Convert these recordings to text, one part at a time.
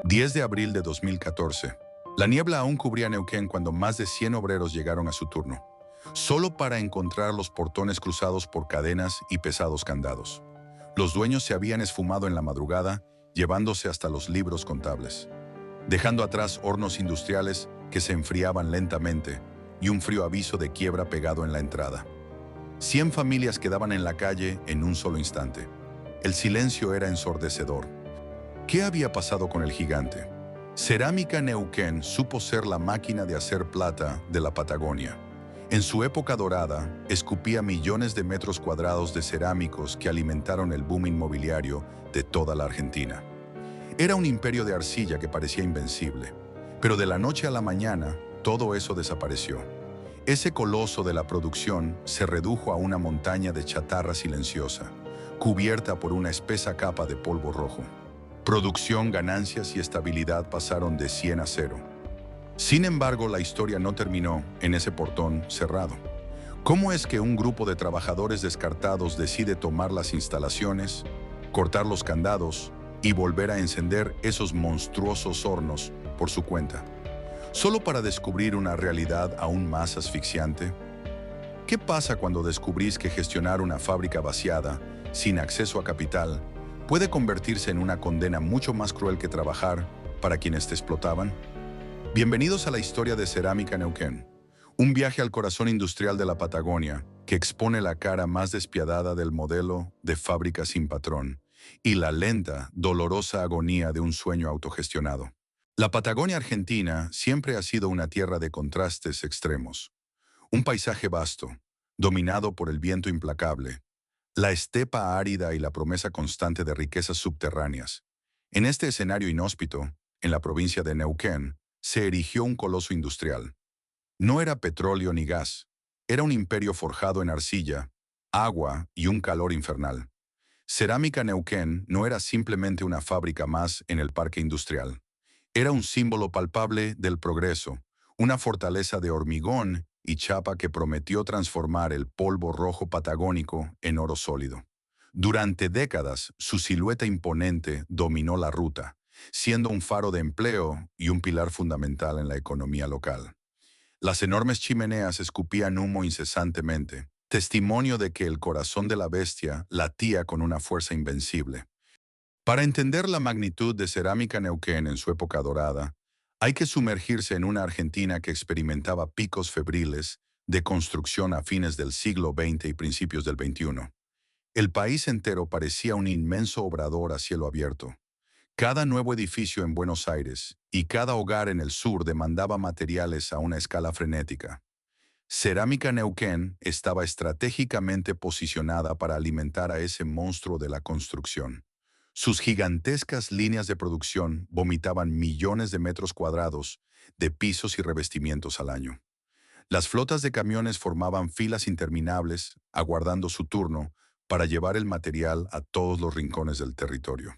10 de abril de 2014. La niebla aún cubría Neuquén cuando más de 100 obreros llegaron a su turno, solo para encontrar los portones cruzados por cadenas y pesados candados. Los dueños se habían esfumado en la madrugada, llevándose hasta los libros contables, dejando atrás hornos industriales que se enfriaban lentamente y un frío aviso de quiebra pegado en la entrada. 100 familias quedaban en la calle en un solo instante. El silencio era ensordecedor. ¿Qué había pasado con el gigante? Cerámica Neuquén supo ser la máquina de hacer plata de la Patagonia. En su época dorada, escupía millones de metros cuadrados de cerámicos que alimentaron el boom inmobiliario de toda la Argentina. Era un imperio de arcilla que parecía invencible, pero de la noche a la mañana, todo eso desapareció. Ese coloso de la producción se redujo a una montaña de chatarra silenciosa, cubierta por una espesa capa de polvo rojo. Producción, ganancias y estabilidad pasaron de 100 a 0. Sin embargo, la historia no terminó en ese portón cerrado. ¿Cómo es que un grupo de trabajadores descartados decide tomar las instalaciones, cortar los candados y volver a encender esos monstruosos hornos por su cuenta, solo para descubrir una realidad aún más asfixiante? ¿Qué pasa cuando descubrís que gestionar una fábrica vaciada, sin acceso a capital, puede convertirse en una condena mucho más cruel que trabajar para quienes te explotaban? Bienvenidos a la historia de Cerámica Neuquén, un viaje al corazón industrial de la Patagonia que expone la cara más despiadada del modelo de fábrica sin patrón y la lenta, dolorosa agonía de un sueño autogestionado. La Patagonia Argentina siempre ha sido una tierra de contrastes extremos, un paisaje vasto, dominado por el viento implacable, la estepa árida y la promesa constante de riquezas subterráneas. En este escenario inhóspito, en la provincia de Neuquén, se erigió un coloso industrial. No era petróleo ni gas, era un imperio forjado en arcilla, agua y un calor infernal. Cerámica Neuquén no era simplemente una fábrica más en el parque industrial. Era un símbolo palpable del progreso, una fortaleza de hormigón y chapa que prometió transformar el polvo rojo patagónico en oro sólido. Durante décadas, su silueta imponente dominó la ruta, siendo un faro de empleo y un pilar fundamental en la economía local. Las enormes chimeneas escupían humo incesantemente, testimonio de que el corazón de la bestia latía con una fuerza invencible. Para entender la magnitud de Cerámica Neuquén en su época dorada, hay que sumergirse en una Argentina que experimentaba picos febriles de construcción a fines del siglo XX y principios del XXI. El país entero parecía un inmenso obrador a cielo abierto. Cada nuevo edificio en Buenos Aires y cada hogar en el sur demandaba materiales a una escala frenética. Cerámica Neuquén estaba estratégicamente posicionada para alimentar a ese monstruo de la construcción. Sus gigantescas líneas de producción vomitaban millones de metros cuadrados de pisos y revestimientos al año. Las flotas de camiones formaban filas interminables, aguardando su turno para llevar el material a todos los rincones del territorio.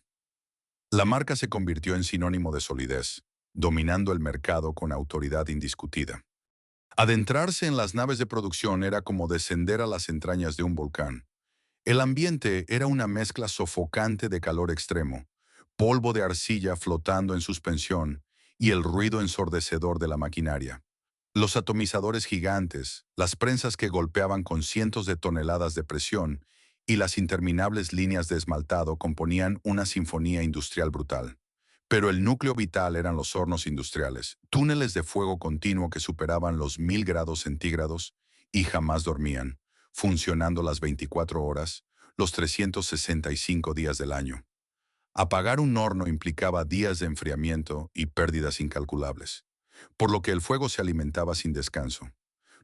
La marca se convirtió en sinónimo de solidez, dominando el mercado con autoridad indiscutida. Adentrarse en las naves de producción era como descender a las entrañas de un volcán. El ambiente era una mezcla sofocante de calor extremo, polvo de arcilla flotando en suspensión y el ruido ensordecedor de la maquinaria. Los atomizadores gigantes, las prensas que golpeaban con cientos de toneladas de presión y las interminables líneas de esmaltado componían una sinfonía industrial brutal. Pero el núcleo vital eran los hornos industriales, túneles de fuego continuo que superaban los 1000 grados centígrados y jamás dormían, funcionando las 24 horas, los 365 días del año. Apagar un horno implicaba días de enfriamiento y pérdidas incalculables, por lo que el fuego se alimentaba sin descanso.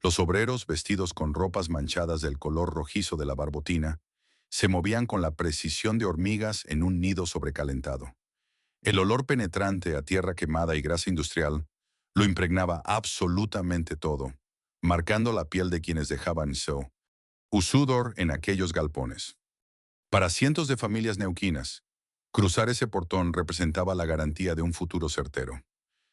Los obreros, vestidos con ropas manchadas del color rojizo de la barbotina, se movían con la precisión de hormigas en un nido sobrecalentado. El olor penetrante a tierra quemada y grasa industrial lo impregnaba absolutamente todo, marcando la piel de quienes dejaban su sudor en aquellos galpones. Para cientos de familias neuquinas, cruzar ese portón representaba la garantía de un futuro certero.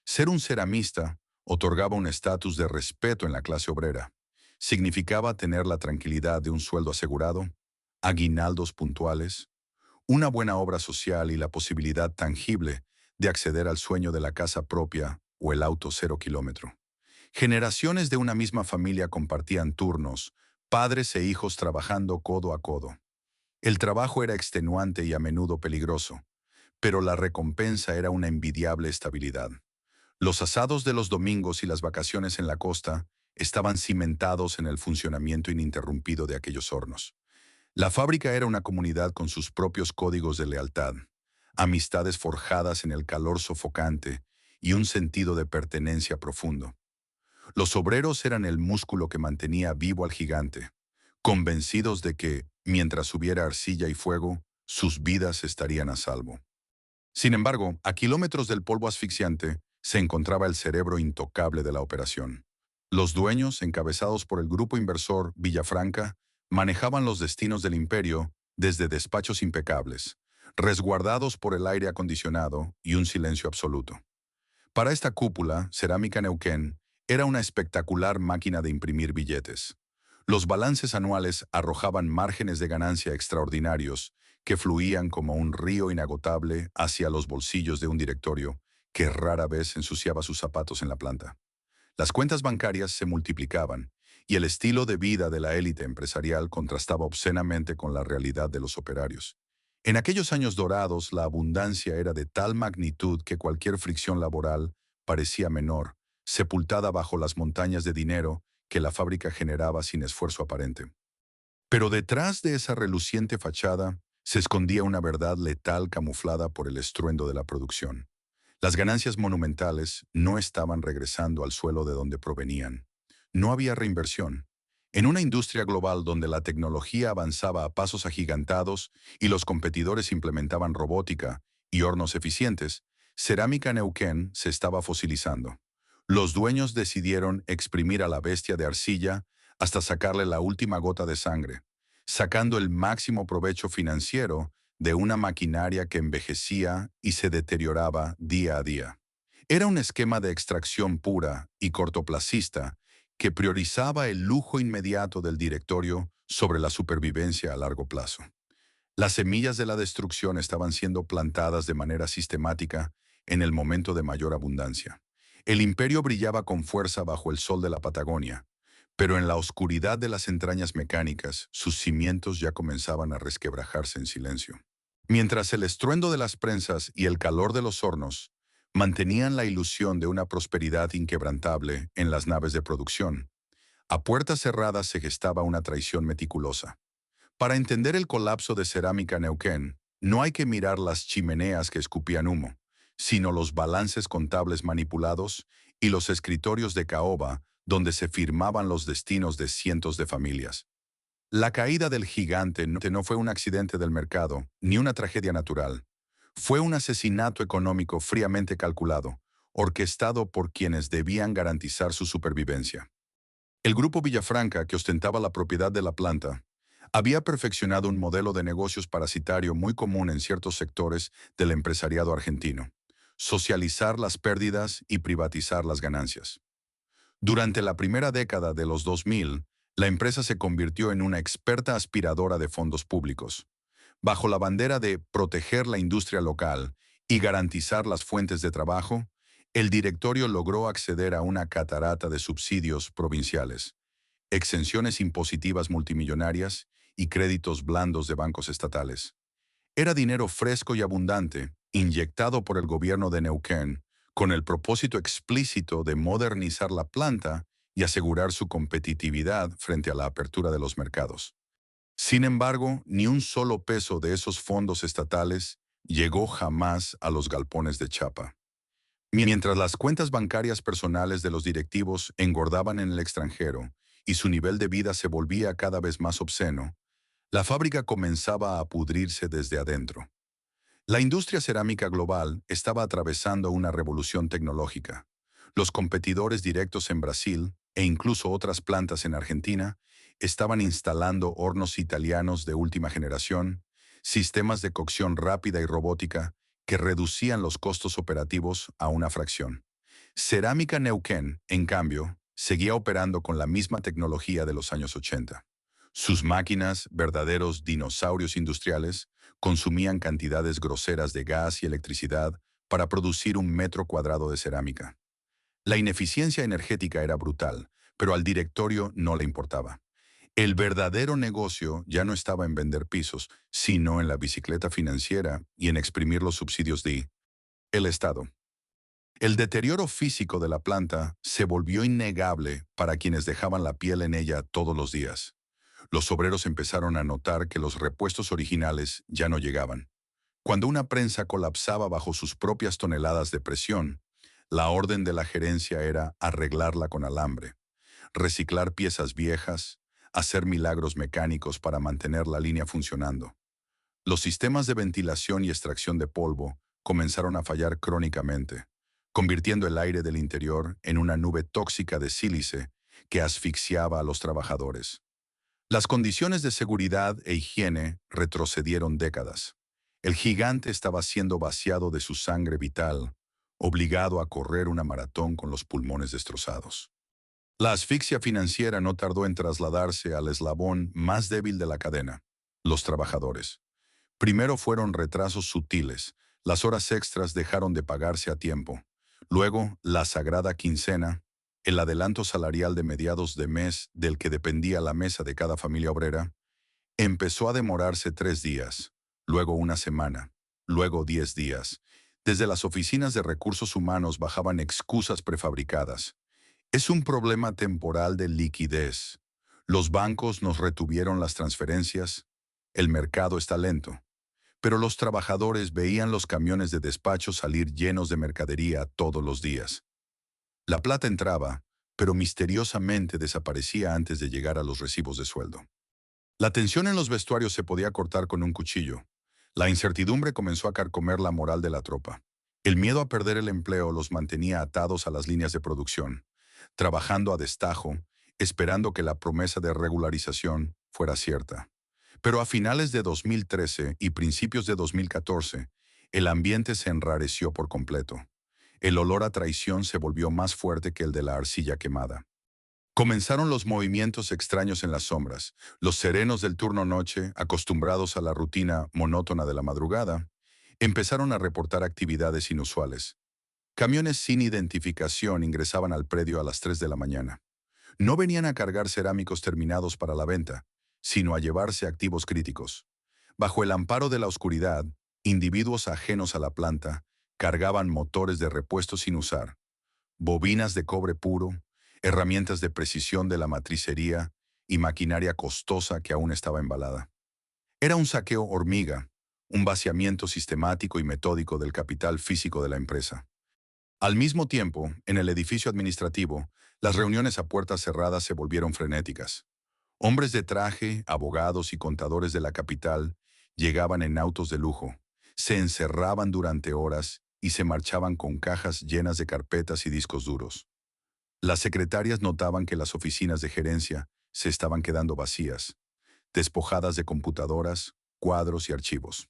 Ser un ceramista otorgaba un estatus de respeto en la clase obrera. Significaba tener la tranquilidad de un sueldo asegurado, aguinaldos puntuales, una buena obra social y la posibilidad tangible de acceder al sueño de la casa propia o el auto 0 kilómetro. Generaciones de una misma familia compartían turnos, padres e hijos trabajando codo a codo. El trabajo era extenuante y a menudo peligroso, pero la recompensa era una envidiable estabilidad. Los asados de los domingos y las vacaciones en la costa estaban cimentados en el funcionamiento ininterrumpido de aquellos hornos. La fábrica era una comunidad con sus propios códigos de lealtad, amistades forjadas en el calor sofocante y un sentido de pertenencia profundo. Los obreros eran el músculo que mantenía vivo al gigante, convencidos de que, mientras hubiera arcilla y fuego, sus vidas estarían a salvo. Sin embargo, a kilómetros del polvo asfixiante se encontraba el cerebro intocable de la operación. Los dueños, encabezados por el grupo inversor Villafranca, manejaban los destinos del imperio desde despachos impecables, resguardados por el aire acondicionado y un silencio absoluto. Para esta cúpula, Cerámica Neuquén era una espectacular máquina de imprimir billetes. Los balances anuales arrojaban márgenes de ganancia extraordinarios que fluían como un río inagotable hacia los bolsillos de un directorio que rara vez ensuciaba sus zapatos en la planta. Las cuentas bancarias se multiplicaban y el estilo de vida de la élite empresarial contrastaba obscenamente con la realidad de los operarios. En aquellos años dorados, la abundancia era de tal magnitud que cualquier fricción laboral parecía menor, sepultada bajo las montañas de dinero que la fábrica generaba sin esfuerzo aparente. Pero detrás de esa reluciente fachada se escondía una verdad letal camuflada por el estruendo de la producción. Las ganancias monumentales no estaban regresando al suelo de donde provenían. No había reinversión. En una industria global donde la tecnología avanzaba a pasos agigantados y los competidores implementaban robótica y hornos eficientes, Cerámica Neuquén se estaba fosilizando. Los dueños decidieron exprimir a la bestia de arcilla hasta sacarle la última gota de sangre, sacando el máximo provecho financiero de una maquinaria que envejecía y se deterioraba día a día. Era un esquema de extracción pura y cortoplacista que priorizaba el lujo inmediato del directorio sobre la supervivencia a largo plazo. Las semillas de la destrucción estaban siendo plantadas de manera sistemática en el momento de mayor abundancia. El imperio brillaba con fuerza bajo el sol de la Patagonia, pero en la oscuridad de las entrañas mecánicas, sus cimientos ya comenzaban a resquebrajarse en silencio. Mientras el estruendo de las prensas y el calor de los hornos mantenían la ilusión de una prosperidad inquebrantable en las naves de producción, a puertas cerradas se gestaba una traición meticulosa. Para entender el colapso de Cerámica Neuquén, no hay que mirar las chimeneas que escupían humo, sino los balances contables manipulados y los escritorios de caoba donde se firmaban los destinos de cientos de familias. La caída del gigante no fue un accidente del mercado, ni una tragedia natural. Fue un asesinato económico fríamente calculado, orquestado por quienes debían garantizar su supervivencia. El grupo Villafranca, que ostentaba la propiedad de la planta, había perfeccionado un modelo de negocios parasitario muy común en ciertos sectores del empresariado argentino: socializar las pérdidas y privatizar las ganancias. Durante la primera década de los 2000, la empresa se convirtió en una experta aspiradora de fondos públicos. Bajo la bandera de proteger la industria local y garantizar las fuentes de trabajo, el directorio logró acceder a una catarata de subsidios provinciales, exenciones impositivas multimillonarias y créditos blandos de bancos estatales. Era dinero fresco y abundante, inyectado por el gobierno de Neuquén, con el propósito explícito de modernizar la planta y asegurar su competitividad frente a la apertura de los mercados. Sin embargo, ni un solo peso de esos fondos estatales llegó jamás a los galpones de Chapa. Mientras las cuentas bancarias personales de los directivos engordaban en el extranjero y su nivel de vida se volvía cada vez más obsceno, la fábrica comenzaba a pudrirse desde adentro. La industria cerámica global estaba atravesando una revolución tecnológica. Los competidores directos en Brasil, e incluso otras plantas en Argentina, estaban instalando hornos italianos de última generación, sistemas de cocción rápida y robótica que reducían los costos operativos a una fracción. Cerámica Neuquén, en cambio, seguía operando con la misma tecnología de los años 80. Sus máquinas, verdaderos dinosaurios industriales, consumían cantidades groseras de gas y electricidad para producir un metro cuadrado de cerámica. La ineficiencia energética era brutal, pero al directorio no le importaba. El verdadero negocio ya no estaba en vender pisos, sino en la bicicleta financiera y en exprimir los subsidios de el Estado. El deterioro físico de la planta se volvió innegable para quienes dejaban la piel en ella todos los días. Los obreros empezaron a notar que los repuestos originales ya no llegaban. Cuando una prensa colapsaba bajo sus propias toneladas de presión, la orden de la gerencia era arreglarla con alambre, reciclar piezas viejas, hacer milagros mecánicos para mantener la línea funcionando. Los sistemas de ventilación y extracción de polvo comenzaron a fallar crónicamente, convirtiendo el aire del interior en una nube tóxica de sílice que asfixiaba a los trabajadores. Las condiciones de seguridad e higiene retrocedieron décadas. El gigante estaba siendo vaciado de su sangre vital, obligado a correr una maratón con los pulmones destrozados. La asfixia financiera no tardó en trasladarse al eslabón más débil de la cadena, los trabajadores. Primero fueron retrasos sutiles, las horas extras dejaron de pagarse a tiempo. Luego, la sagrada quincena, el adelanto salarial de mediados de mes del que dependía la mesa de cada familia obrera, empezó a demorarse 3 días, luego una semana, luego 10 días. Desde las oficinas de recursos humanos bajaban excusas prefabricadas. Es un problema temporal de liquidez. Los bancos nos retuvieron las transferencias. El mercado está lento. Pero los trabajadores veían los camiones de despacho salir llenos de mercadería todos los días. La plata entraba, pero misteriosamente desaparecía antes de llegar a los recibos de sueldo. La tensión en los vestuarios se podía cortar con un cuchillo. La incertidumbre comenzó a carcomer la moral de la tropa. El miedo a perder el empleo los mantenía atados a las líneas de producción, trabajando a destajo, esperando que la promesa de regularización fuera cierta. Pero a finales de 2013 y principios de 2014, el ambiente se enrareció por completo. El olor a traición se volvió más fuerte que el de la arcilla quemada. Comenzaron los movimientos extraños en las sombras. Los serenos del turno noche, acostumbrados a la rutina monótona de la madrugada, empezaron a reportar actividades inusuales. Camiones sin identificación ingresaban al predio a las 3 de la mañana. No venían a cargar cerámicos terminados para la venta, sino a llevarse activos críticos. Bajo el amparo de la oscuridad, individuos ajenos a la planta cargaban motores de repuesto sin usar, bobinas de cobre puro, herramientas de precisión de la matricería y maquinaria costosa que aún estaba embalada. Era un saqueo hormiga, un vaciamiento sistemático y metódico del capital físico de la empresa. Al mismo tiempo, en el edificio administrativo, las reuniones a puertas cerradas se volvieron frenéticas. Hombres de traje, abogados y contadores de la capital llegaban en autos de lujo, se encerraban durante horas y se marchaban con cajas llenas de carpetas y discos duros. Las secretarias notaban que las oficinas de gerencia se estaban quedando vacías, despojadas de computadoras, cuadros y archivos.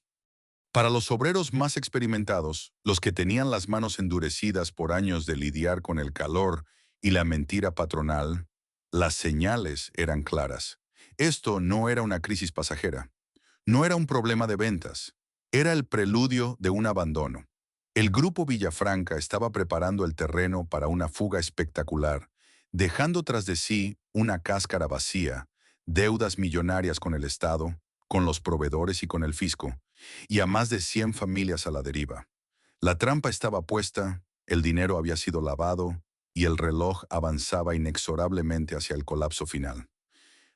Para los obreros más experimentados, los que tenían las manos endurecidas por años de lidiar con el calor y la mentira patronal, las señales eran claras. Esto no era una crisis pasajera, no era un problema de ventas, era el preludio de un abandono. El grupo Villafranca estaba preparando el terreno para una fuga espectacular, dejando tras de sí una cáscara vacía, deudas millonarias con el Estado, con los proveedores y con el fisco, y a más de 100 familias a la deriva. La trampa estaba puesta, el dinero había sido lavado y el reloj avanzaba inexorablemente hacia el colapso final.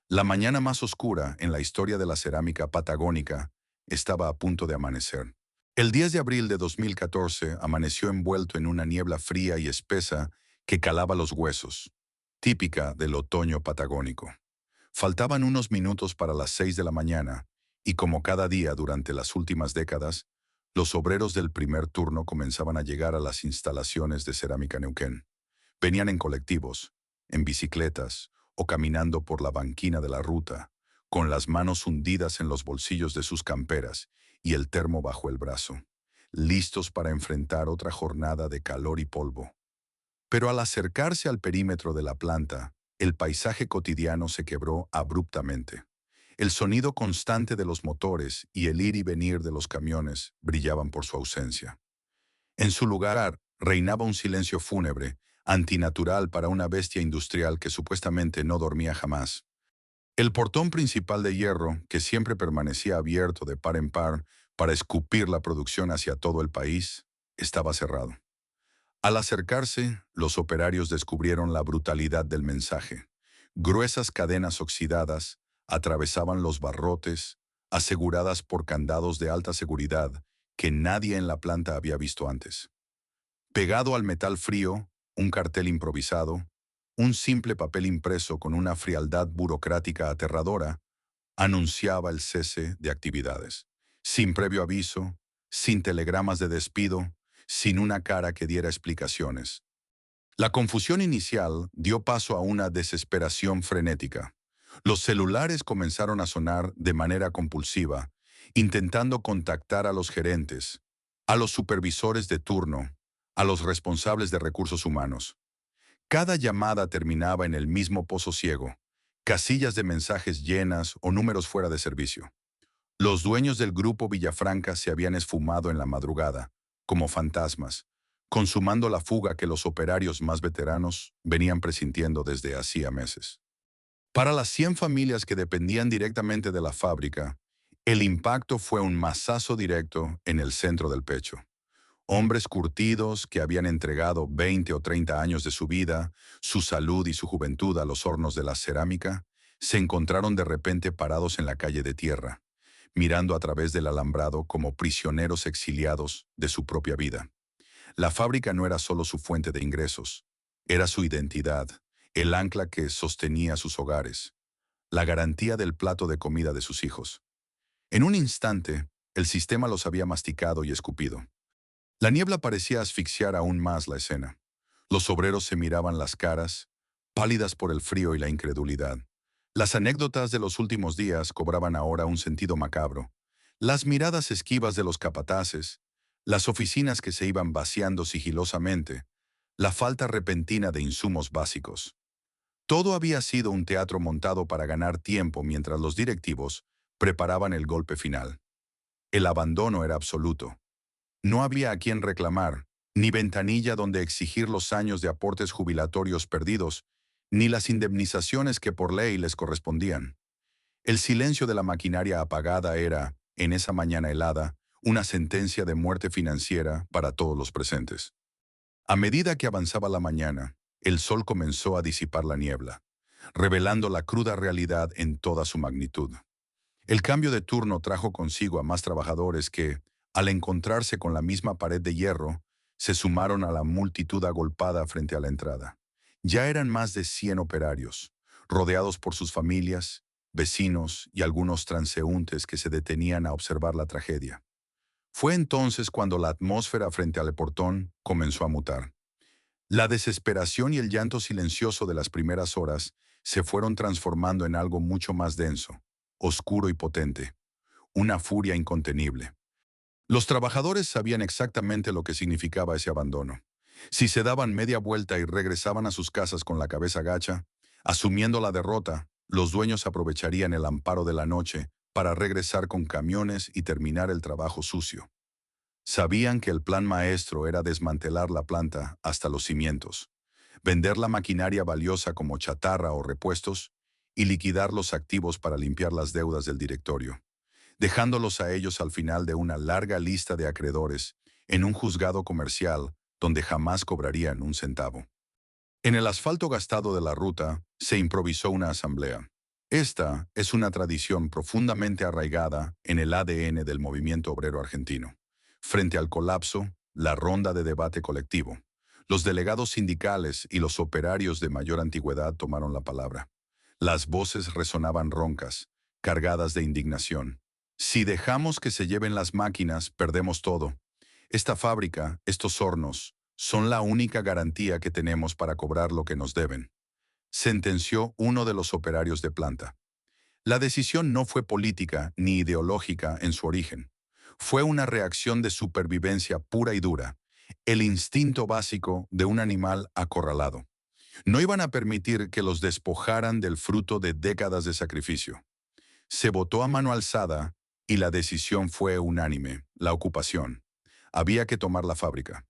La mañana más oscura en la historia de la cerámica patagónica estaba a punto de amanecer. El 10 de abril de 2014 amaneció envuelto en una niebla fría y espesa que calaba los huesos, típica del otoño patagónico. Faltaban unos minutos para las 6 de la mañana, y como cada día durante las últimas décadas, los obreros del primer turno comenzaban a llegar a las instalaciones de Cerámica Neuquén. Venían en colectivos, en bicicletas o caminando por la banquina de la ruta, con las manos hundidas en los bolsillos de sus camperas y el termo bajo el brazo, listos para enfrentar otra jornada de calor y polvo. Pero al acercarse al perímetro de la planta, el paisaje cotidiano se quebró abruptamente. El sonido constante de los motores y el ir y venir de los camiones brillaban por su ausencia. En su lugar, reinaba un silencio fúnebre, antinatural para una bestia industrial que supuestamente no dormía jamás. El portón principal de hierro, que siempre permanecía abierto de par en par para escupir la producción hacia todo el país, estaba cerrado. Al acercarse, los operarios descubrieron la brutalidad del mensaje. Gruesas cadenas oxidadas atravesaban los barrotes, aseguradas por candados de alta seguridad que nadie en la planta había visto antes. Pegado al metal frío, un cartel improvisado, un simple papel impreso con una frialdad burocrática aterradora, anunciaba el cese de actividades. Sin previo aviso, sin telegramas de despido, sin una cara que diera explicaciones. La confusión inicial dio paso a una desesperación frenética. Los celulares comenzaron a sonar de manera compulsiva, intentando contactar a los gerentes, a los supervisores de turno, a los responsables de recursos humanos. Cada llamada terminaba en el mismo pozo ciego, casillas de mensajes llenas o números fuera de servicio. Los dueños del grupo Villafranca se habían esfumado en la madrugada, como fantasmas, consumando la fuga que los operarios más veteranos venían presintiendo desde hacía meses. Para las 100 familias que dependían directamente de la fábrica, el impacto fue un mazazo directo en el centro del pecho. Hombres curtidos que habían entregado 20 o 30 años de su vida, su salud y su juventud a los hornos de la cerámica, se encontraron de repente parados en la calle de tierra, mirando a través del alambrado como prisioneros exiliados de su propia vida. La fábrica no era solo su fuente de ingresos, era su identidad, el ancla que sostenía sus hogares, la garantía del plato de comida de sus hijos. En un instante, el sistema los había masticado y escupido. La niebla parecía asfixiar aún más la escena. Los obreros se miraban las caras, pálidas por el frío y la incredulidad. Las anécdotas de los últimos días cobraban ahora un sentido macabro. Las miradas esquivas de los capataces, las oficinas que se iban vaciando sigilosamente, la falta repentina de insumos básicos. Todo había sido un teatro montado para ganar tiempo mientras los directivos preparaban el golpe final. El abandono era absoluto. No había a quien reclamar, ni ventanilla donde exigir los años de aportes jubilatorios perdidos, ni las indemnizaciones que por ley les correspondían. El silencio de la maquinaria apagada era, en esa mañana helada, una sentencia de muerte financiera para todos los presentes. A medida que avanzaba la mañana, el sol comenzó a disipar la niebla, revelando la cruda realidad en toda su magnitud. El cambio de turno trajo consigo a más trabajadores que, al encontrarse con la misma pared de hierro, se sumaron a la multitud agolpada frente a la entrada. Ya eran más de 100 operarios, rodeados por sus familias, vecinos y algunos transeúntes que se detenían a observar la tragedia. Fue entonces cuando la atmósfera frente al portón comenzó a mutar. La desesperación y el llanto silencioso de las primeras horas se fueron transformando en algo mucho más denso, oscuro y potente, una furia incontenible. Los trabajadores sabían exactamente lo que significaba ese abandono. Si se daban media vuelta y regresaban a sus casas con la cabeza gacha, asumiendo la derrota, los dueños aprovecharían el amparo de la noche para regresar con camiones y terminar el trabajo sucio. Sabían que el plan maestro era desmantelar la planta hasta los cimientos, vender la maquinaria valiosa como chatarra o repuestos y liquidar los activos para limpiar las deudas del directorio, dejándolos a ellos al final de una larga lista de acreedores en un juzgado comercial donde jamás cobrarían un centavo. En el asfalto gastado de la ruta se improvisó una asamblea. Esta es una tradición profundamente arraigada en el ADN del movimiento obrero argentino. Frente al colapso, la ronda de debate colectivo. Los delegados sindicales y los operarios de mayor antigüedad tomaron la palabra. Las voces resonaban roncas, cargadas de indignación. Si dejamos que se lleven las máquinas, perdemos todo. Esta fábrica, estos hornos, son la única garantía que tenemos para cobrar lo que nos deben, sentenció uno de los operarios de planta. La decisión no fue política ni ideológica en su origen. Fue una reacción de supervivencia pura y dura, el instinto básico de un animal acorralado. No iban a permitir que los despojaran del fruto de décadas de sacrificio. Se votó a mano alzada y la decisión fue unánime, la ocupación. Había que tomar la fábrica.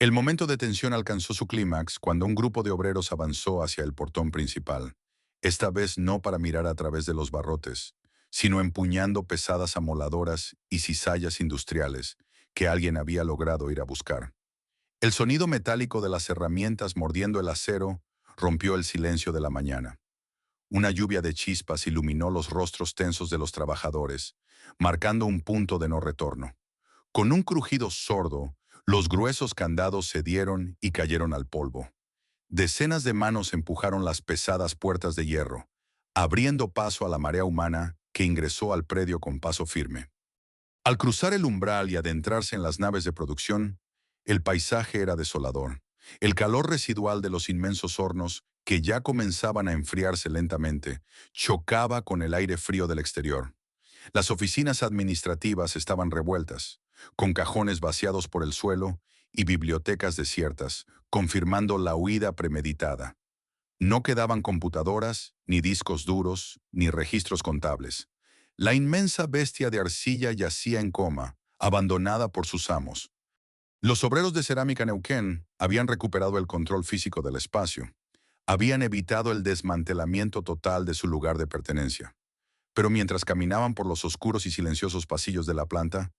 El momento de tensión alcanzó su clímax cuando un grupo de obreros avanzó hacia el portón principal, esta vez no para mirar a través de los barrotes, sino empuñando pesadas amoladoras y cizallas industriales que alguien había logrado ir a buscar. El sonido metálico de las herramientas mordiendo el acero rompió el silencio de la mañana. Una lluvia de chispas iluminó los rostros tensos de los trabajadores, marcando un punto de no retorno. Con un crujido sordo, los gruesos candados cedieron y cayeron al polvo. Decenas de manos empujaron las pesadas puertas de hierro, abriendo paso a la marea humana que ingresó al predio con paso firme. Al cruzar el umbral y adentrarse en las naves de producción, el paisaje era desolador. El calor residual de los inmensos hornos, que ya comenzaban a enfriarse lentamente, chocaba con el aire frío del exterior. Las oficinas administrativas estaban revueltas, con cajones vaciados por el suelo y bibliotecas desiertas, confirmando la huida premeditada. No quedaban computadoras, ni discos duros, ni registros contables. La inmensa bestia de arcilla yacía en coma, abandonada por sus amos. Los obreros de Cerámica Neuquén habían recuperado el control físico del espacio. Habían evitado el desmantelamiento total de su lugar de pertenencia. Pero mientras caminaban por los oscuros y silenciosos pasillos de la planta,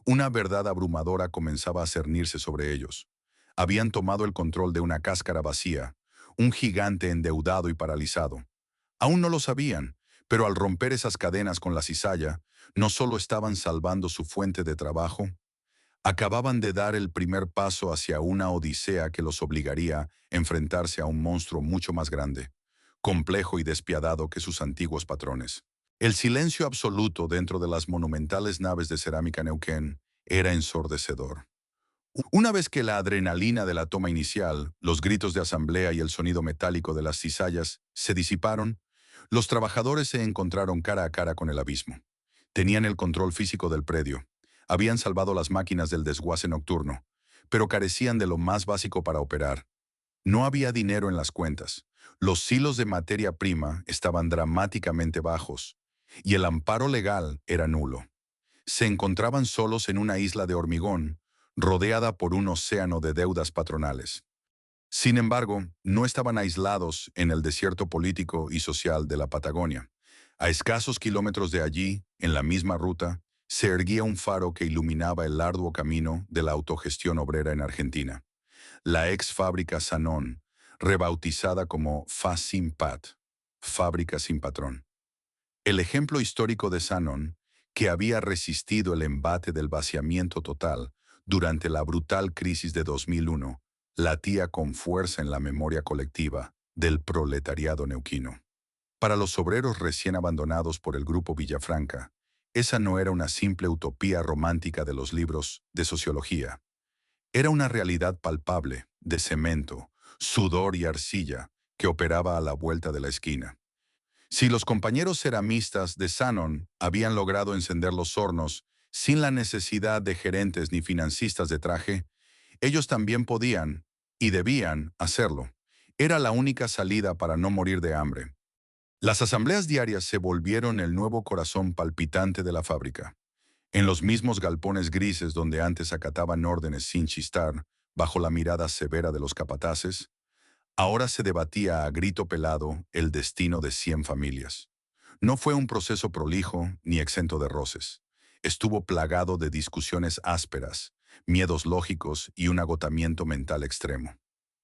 una verdad abrumadora comenzaba a cernirse sobre ellos. Habían tomado el control de una cáscara vacía, un gigante endeudado y paralizado. Aún no lo sabían, pero al romper esas cadenas con la cizalla, no solo estaban salvando su fuente de trabajo, acababan de dar el primer paso hacia una odisea que los obligaría a enfrentarse a un monstruo mucho más grande, complejo y despiadado que sus antiguos patrones. El silencio absoluto dentro de las monumentales naves de Cerámica Neuquén era ensordecedor. Una vez que la adrenalina de la toma inicial, los gritos de asamblea y el sonido metálico de las cizallas se disiparon, los trabajadores se encontraron cara a cara con el abismo. Tenían el control físico del predio, habían salvado las máquinas del desguace nocturno, pero carecían de lo más básico para operar. No había dinero en las cuentas, los silos de materia prima estaban dramáticamente bajos, y el amparo legal era nulo. Se encontraban solos en una isla de hormigón, rodeada por un océano de deudas patronales. Sin embargo, no estaban aislados en el desierto político y social de la Patagonia. A escasos kilómetros de allí, en la misma ruta, se erguía un faro que iluminaba el arduo camino de la autogestión obrera en Argentina. La ex fábrica Sanón, rebautizada como FASIMPAT, Fábrica Sin Patrón. El ejemplo histórico de Sanón, que había resistido el embate del vaciamiento total durante la brutal crisis de 2001, latía con fuerza en la memoria colectiva del proletariado neuquino. Para los obreros recién abandonados por el grupo Villafranca, esa no era una simple utopía romántica de los libros de sociología. Era una realidad palpable, de cemento, sudor y arcilla, que operaba a la vuelta de la esquina. Si los compañeros ceramistas de Sanon habían logrado encender los hornos sin la necesidad de gerentes ni financistas de traje, ellos también podían y debían hacerlo. Era la única salida para no morir de hambre. Las asambleas diarias se volvieron el nuevo corazón palpitante de la fábrica. En los mismos galpones grises donde antes acataban órdenes sin chistar, bajo la mirada severa de los capataces, ahora se debatía a grito pelado el destino de 100 familias. No fue un proceso prolijo ni exento de roces. Estuvo plagado de discusiones ásperas, miedos lógicos y un agotamiento mental extremo.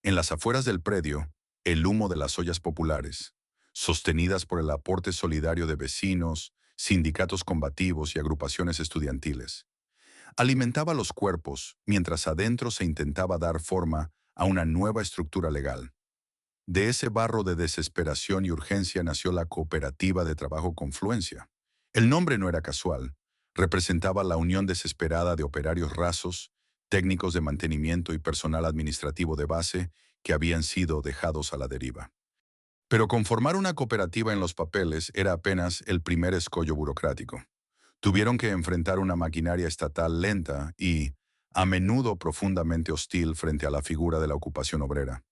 En las afueras del predio, el humo de las ollas populares, sostenidas por el aporte solidario de vecinos, sindicatos combativos y agrupaciones estudiantiles, alimentaba los cuerpos mientras adentro se intentaba dar forma a una nueva estructura legal. De ese barro de desesperación y urgencia nació la Cooperativa de Trabajo Confluencia. El nombre no era casual. Representaba la unión desesperada de operarios rasos, técnicos de mantenimiento y personal administrativo de base que habían sido dejados a la deriva. Pero conformar una cooperativa en los papeles era apenas el primer escollo burocrático. Tuvieron que enfrentar una maquinaria estatal lenta y, a menudo profundamente hostil frente a la figura de la ocupación obrera.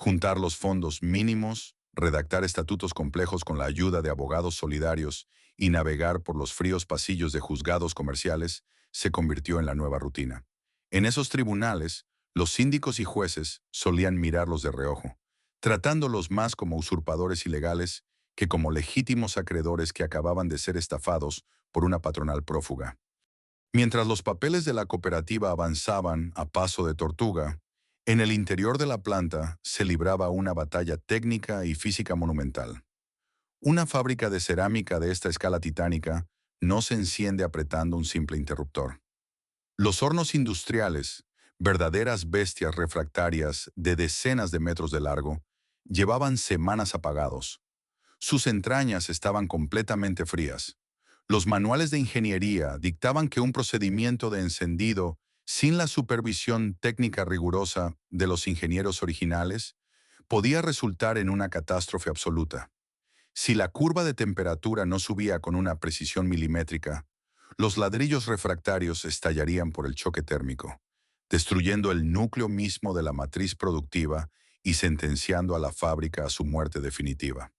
Juntar los fondos mínimos, redactar estatutos complejos con la ayuda de abogados solidarios y navegar por los fríos pasillos de juzgados comerciales se convirtió en la nueva rutina. En esos tribunales, Los síndicos y jueces solían mirarlos de reojo, tratándolos más como usurpadores ilegales que como legítimos acreedores que acababan de ser estafados por una patronal prófuga. Mientras los papeles de la cooperativa avanzaban a paso de tortuga, en el interior de la planta se libraba una batalla técnica y física monumental. Una fábrica de cerámica de esta escala titánica no se enciende apretando un simple interruptor. Los hornos industriales, verdaderas bestias refractarias de decenas de metros de largo, llevaban semanas apagados. Sus entrañas estaban completamente frías. Los manuales de ingeniería dictaban que un procedimiento de encendido sin la supervisión técnica rigurosa de los ingenieros originales podía resultar en una catástrofe absoluta. Si la curva de temperatura no subía con una precisión milimétrica, los ladrillos refractarios estallarían por el choque térmico, destruyendo el núcleo mismo de la matriz productiva y sentenciando a la fábrica a su muerte definitiva.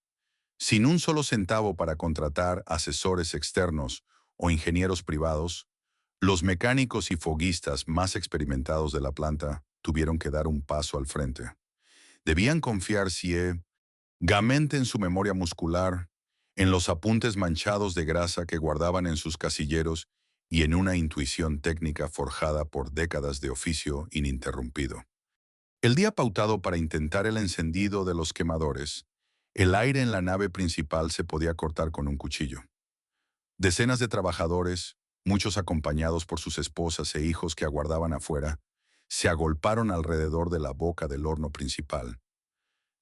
Sin un solo centavo para contratar asesores externos o ingenieros privados, los mecánicos y foguistas más experimentados de la planta tuvieron que dar un paso al frente. Debían confiar ciegamente en su memoria muscular, en los apuntes manchados de grasa que guardaban en sus casilleros y en una intuición técnica forjada por décadas de oficio ininterrumpido. El día pautado para intentar el encendido de los quemadores, el aire en la nave principal se podía cortar con un cuchillo. Decenas de trabajadores, muchos acompañados por sus esposas e hijos que aguardaban afuera, se agolparon alrededor de la boca del horno principal.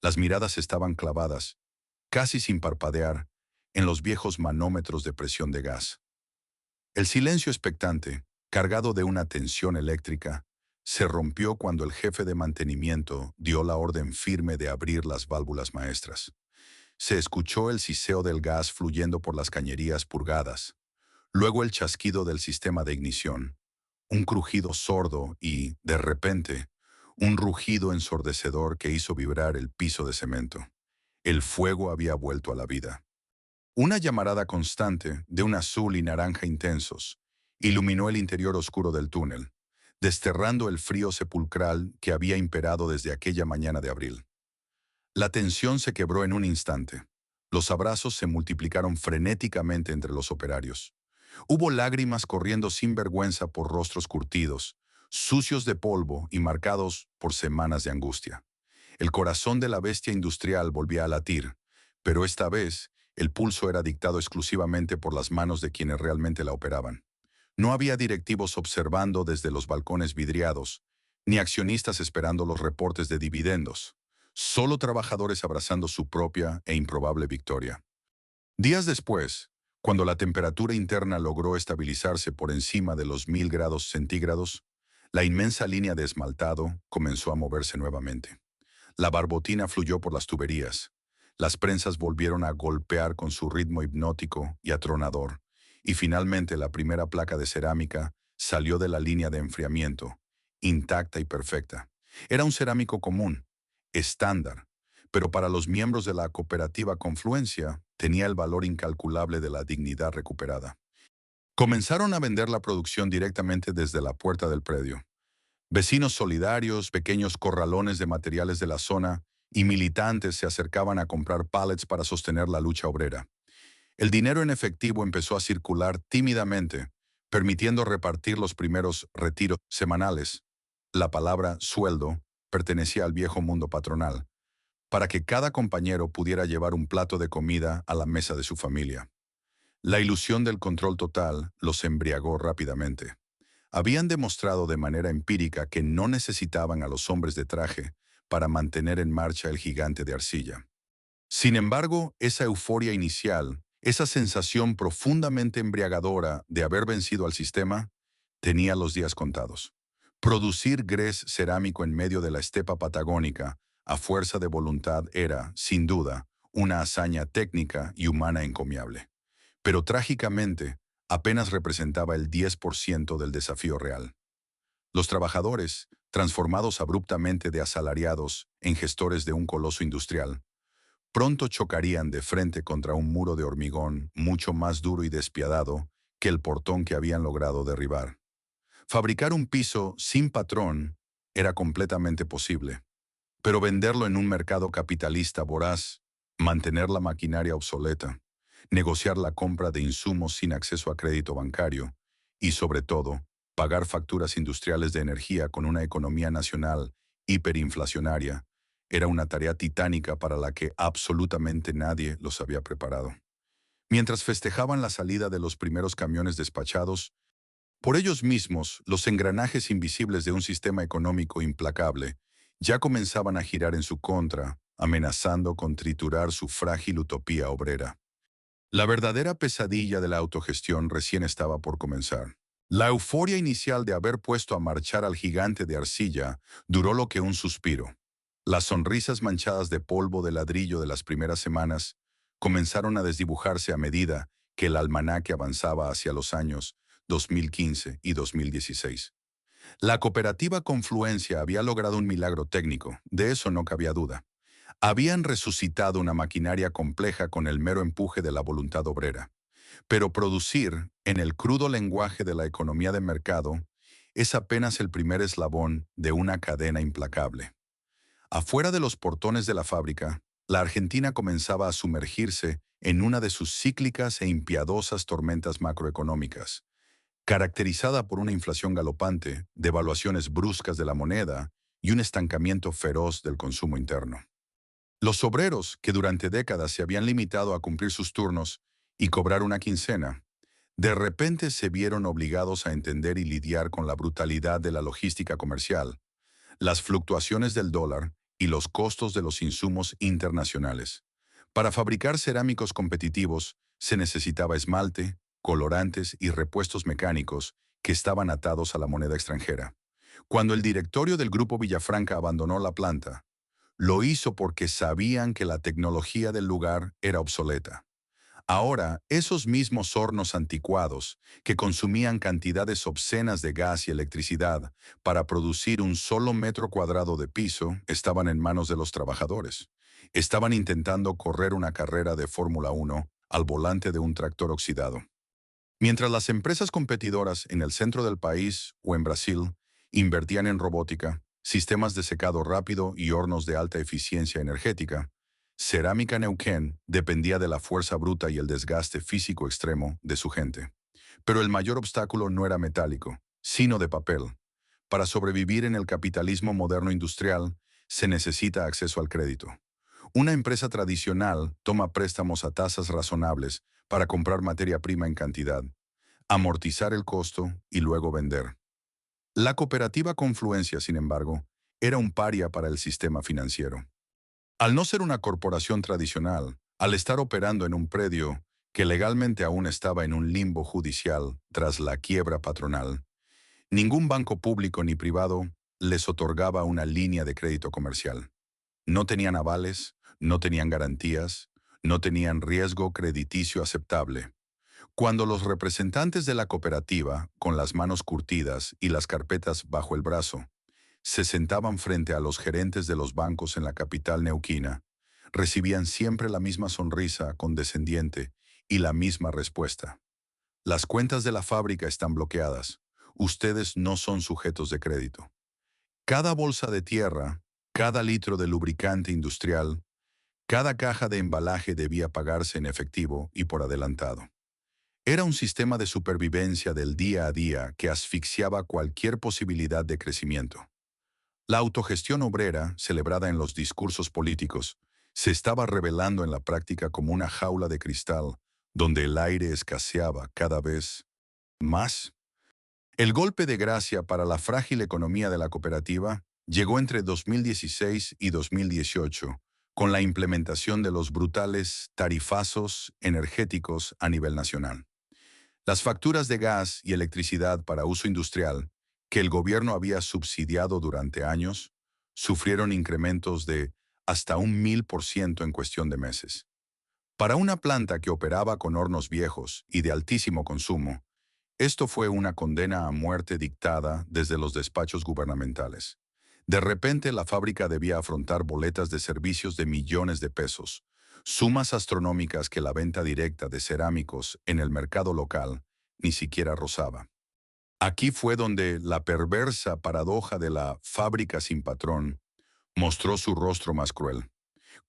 Las miradas estaban clavadas, casi sin parpadear, en los viejos manómetros de presión de gas. El silencio expectante, cargado de una tensión eléctrica, se rompió cuando el jefe de mantenimiento dio la orden firme de abrir las válvulas maestras. Se escuchó el siseo del gas fluyendo por las cañerías purgadas, luego el chasquido del sistema de ignición, un crujido sordo y, de repente, un rugido ensordecedor que hizo vibrar el piso de cemento. El fuego había vuelto a la vida. Una llamarada constante, de un azul y naranja intensos, iluminó el interior oscuro del túnel, desterrando el frío sepulcral que había imperado desde aquella mañana de abril. La tensión se quebró en un instante. Los abrazos se multiplicaron frenéticamente entre los operarios. Hubo lágrimas corriendo sin vergüenza por rostros curtidos, sucios de polvo y marcados por semanas de angustia. El corazón de la bestia industrial volvía a latir, pero esta vez el pulso era dictado exclusivamente por las manos de quienes realmente la operaban. No había directivos observando desde los balcones vidriados, ni accionistas esperando los reportes de dividendos. Solo trabajadores abrazando su propia e improbable victoria. Días después, cuando la temperatura interna logró estabilizarse por encima de los 1000 °C, la inmensa línea de esmaltado comenzó a moverse nuevamente. La barbotina fluyó por las tuberías. Las prensas volvieron a golpear con su ritmo hipnótico y atronador, y finalmente la primera placa de cerámica salió de la línea de enfriamiento, intacta y perfecta. Era un cerámico común, estándar, pero para los miembros de la cooperativa Confluencia tenía el valor incalculable de la dignidad recuperada. Comenzaron a vender la producción directamente desde la puerta del predio. Vecinos solidarios, pequeños corralones de materiales de la zona y militantes se acercaban a comprar pallets para sostener la lucha obrera. El dinero en efectivo empezó a circular tímidamente, permitiendo repartir los primeros retiros semanales. La palabra sueldo pertenecía al viejo mundo patronal, para que cada compañero pudiera llevar un plato de comida a la mesa de su familia. La ilusión del control total los embriagó rápidamente. Habían demostrado de manera empírica que no necesitaban a los hombres de traje para mantener en marcha el gigante de arcilla. Sin embargo, esa euforia inicial, esa sensación profundamente embriagadora de haber vencido al sistema, tenía los días contados. Producir grés cerámico en medio de la estepa patagónica, a fuerza de voluntad, era, sin duda, una hazaña técnica y humana encomiable. Pero trágicamente, apenas representaba el 10% del desafío real. Los trabajadores, transformados abruptamente de asalariados en gestores de un coloso industrial, pronto chocarían de frente contra un muro de hormigón mucho más duro y despiadado que el portón que habían logrado derribar. Fabricar un piso sin patrón era completamente posible. Pero venderlo en un mercado capitalista voraz, mantener la maquinaria obsoleta, negociar la compra de insumos sin acceso a crédito bancario y, sobre todo, pagar facturas industriales de energía con una economía nacional hiperinflacionaria, era una tarea titánica para la que absolutamente nadie los había preparado. Mientras festejaban la salida de los primeros camiones despachados, por ellos mismos, los engranajes invisibles de un sistema económico implacable ya comenzaban a girar en su contra, amenazando con triturar su frágil utopía obrera. La verdadera pesadilla de la autogestión recién estaba por comenzar. La euforia inicial de haber puesto a marchar al gigante de arcilla duró lo que un suspiro. Las sonrisas manchadas de polvo de ladrillo de las primeras semanas comenzaron a desdibujarse a medida que el almanaque avanzaba hacia los años 2015 y 2016. La cooperativa Confluencia había logrado un milagro técnico, de eso no cabía duda. Habían resucitado una maquinaria compleja con el mero empuje de la voluntad obrera. Pero producir, en el crudo lenguaje de la economía de mercado, es apenas el primer eslabón de una cadena implacable. Afuera de los portones de la fábrica, la Argentina comenzaba a sumergirse en una de sus cíclicas e impiadosas tormentas macroeconómicas, caracterizada por una inflación galopante, devaluaciones bruscas de la moneda y un estancamiento feroz del consumo interno. Los obreros, que durante décadas se habían limitado a cumplir sus turnos y cobrar una quincena, de repente se vieron obligados a entender y lidiar con la brutalidad de la logística comercial, las fluctuaciones del dólar y los costos de los insumos internacionales. Para fabricar cerámicos competitivos se necesitaba esmalte, colorantes y repuestos mecánicos que estaban atados a la moneda extranjera. Cuando el directorio del Grupo Villafranca abandonó la planta, lo hizo porque sabían que la tecnología del lugar era obsoleta. Ahora, esos mismos hornos anticuados, que consumían cantidades obscenas de gas y electricidad para producir un solo metro cuadrado de piso, estaban en manos de los trabajadores. Estaban intentando correr una carrera de Fórmula 1 al volante de un tractor oxidado. Mientras las empresas competidoras en el centro del país o en Brasil invertían en robótica, sistemas de secado rápido y hornos de alta eficiencia energética, Cerámica Neuquén dependía de la fuerza bruta y el desgaste físico extremo de su gente. Pero el mayor obstáculo no era metálico, sino de papel. Para sobrevivir en el capitalismo moderno industrial, se necesita acceso al crédito. Una empresa tradicional toma préstamos a tasas razonables para comprar materia prima en cantidad, amortizar el costo y luego vender. La cooperativa Confluencia, sin embargo, era un paria para el sistema financiero. Al no ser una corporación tradicional, al estar operando en un predio que legalmente aún estaba en un limbo judicial tras la quiebra patronal, ningún banco público ni privado les otorgaba una línea de crédito comercial. No tenían avales, no tenían garantías, no tenían riesgo crediticio aceptable. Cuando los representantes de la cooperativa, con las manos curtidas y las carpetas bajo el brazo, se sentaban frente a los gerentes de los bancos en la capital neuquina, recibían siempre la misma sonrisa condescendiente y la misma respuesta. Las cuentas de la fábrica están bloqueadas. Ustedes no son sujetos de crédito. Cada bolsa de tierra, cada litro de lubricante industrial, cada caja de embalaje debía pagarse en efectivo y por adelantado. Era un sistema de supervivencia del día a día que asfixiaba cualquier posibilidad de crecimiento. La autogestión obrera, celebrada en los discursos políticos, se estaba revelando en la práctica como una jaula de cristal donde el aire escaseaba cada vez más. El golpe de gracia para la frágil economía de la cooperativa llegó entre 2016 y 2018, con la implementación de los brutales tarifazos energéticos a nivel nacional. Las facturas de gas y electricidad para uso industrial, que el gobierno había subsidiado durante años, sufrieron incrementos de hasta un 1000% en cuestión de meses. Para una planta que operaba con hornos viejos y de altísimo consumo, esto fue una condena a muerte dictada desde los despachos gubernamentales. De repente, la fábrica debía afrontar boletas de servicios de millones de pesos, sumas astronómicas que la venta directa de cerámicos en el mercado local ni siquiera rozaba. Aquí fue donde la perversa paradoja de la fábrica sin patrón mostró su rostro más cruel.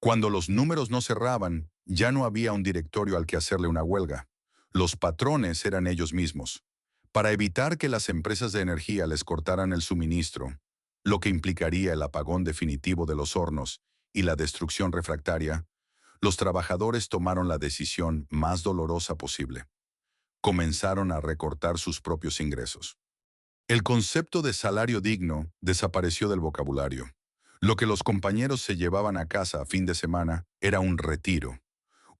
Cuando los números no cerraban, ya no había un directorio al que hacerle una huelga. Los patrones eran ellos mismos. Para evitar que las empresas de energía les cortaran el suministro, lo que implicaría el apagón definitivo de los hornos y la destrucción refractaria, los trabajadores tomaron la decisión más dolorosa posible. Comenzaron a recortar sus propios ingresos. El concepto de salario digno desapareció del vocabulario. Lo que los compañeros se llevaban a casa a fin de semana era un retiro,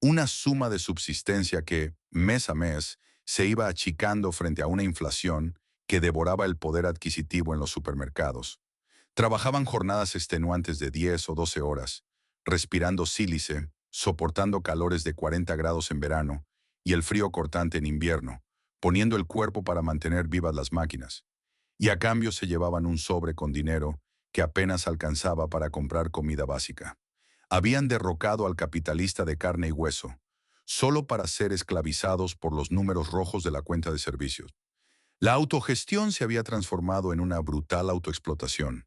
una suma de subsistencia que, mes a mes, se iba achicando frente a una inflación que devoraba el poder adquisitivo en los supermercados. Trabajaban jornadas extenuantes de 10 o 12 horas, respirando sílice, soportando calores de 40 grados en verano y el frío cortante en invierno, poniendo el cuerpo para mantener vivas las máquinas. Y a cambio se llevaban un sobre con dinero que apenas alcanzaba para comprar comida básica. Habían derrocado al capitalista de carne y hueso, solo para ser esclavizados por los números rojos de la cuenta de servicios. La autogestión se había transformado en una brutal autoexplotación.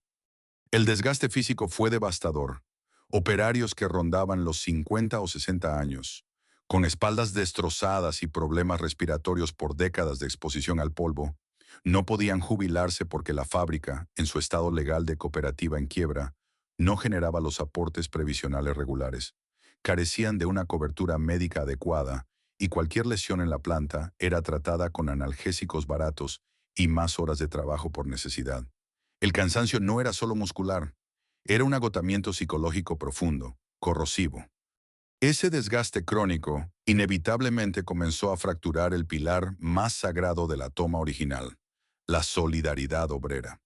El desgaste físico fue devastador. Operarios que rondaban los 50 o 60 años, con espaldas destrozadas y problemas respiratorios por décadas de exposición al polvo, no podían jubilarse porque la fábrica, en su estado legal de cooperativa en quiebra, no generaba los aportes previsionales regulares. Carecían de una cobertura médica adecuada y cualquier lesión en la planta era tratada con analgésicos baratos y más horas de trabajo por necesidad. El cansancio no era solo muscular, era un agotamiento psicológico profundo, corrosivo. Ese desgaste crónico inevitablemente comenzó a fracturar el pilar más sagrado de la toma original, la solidaridad obrera.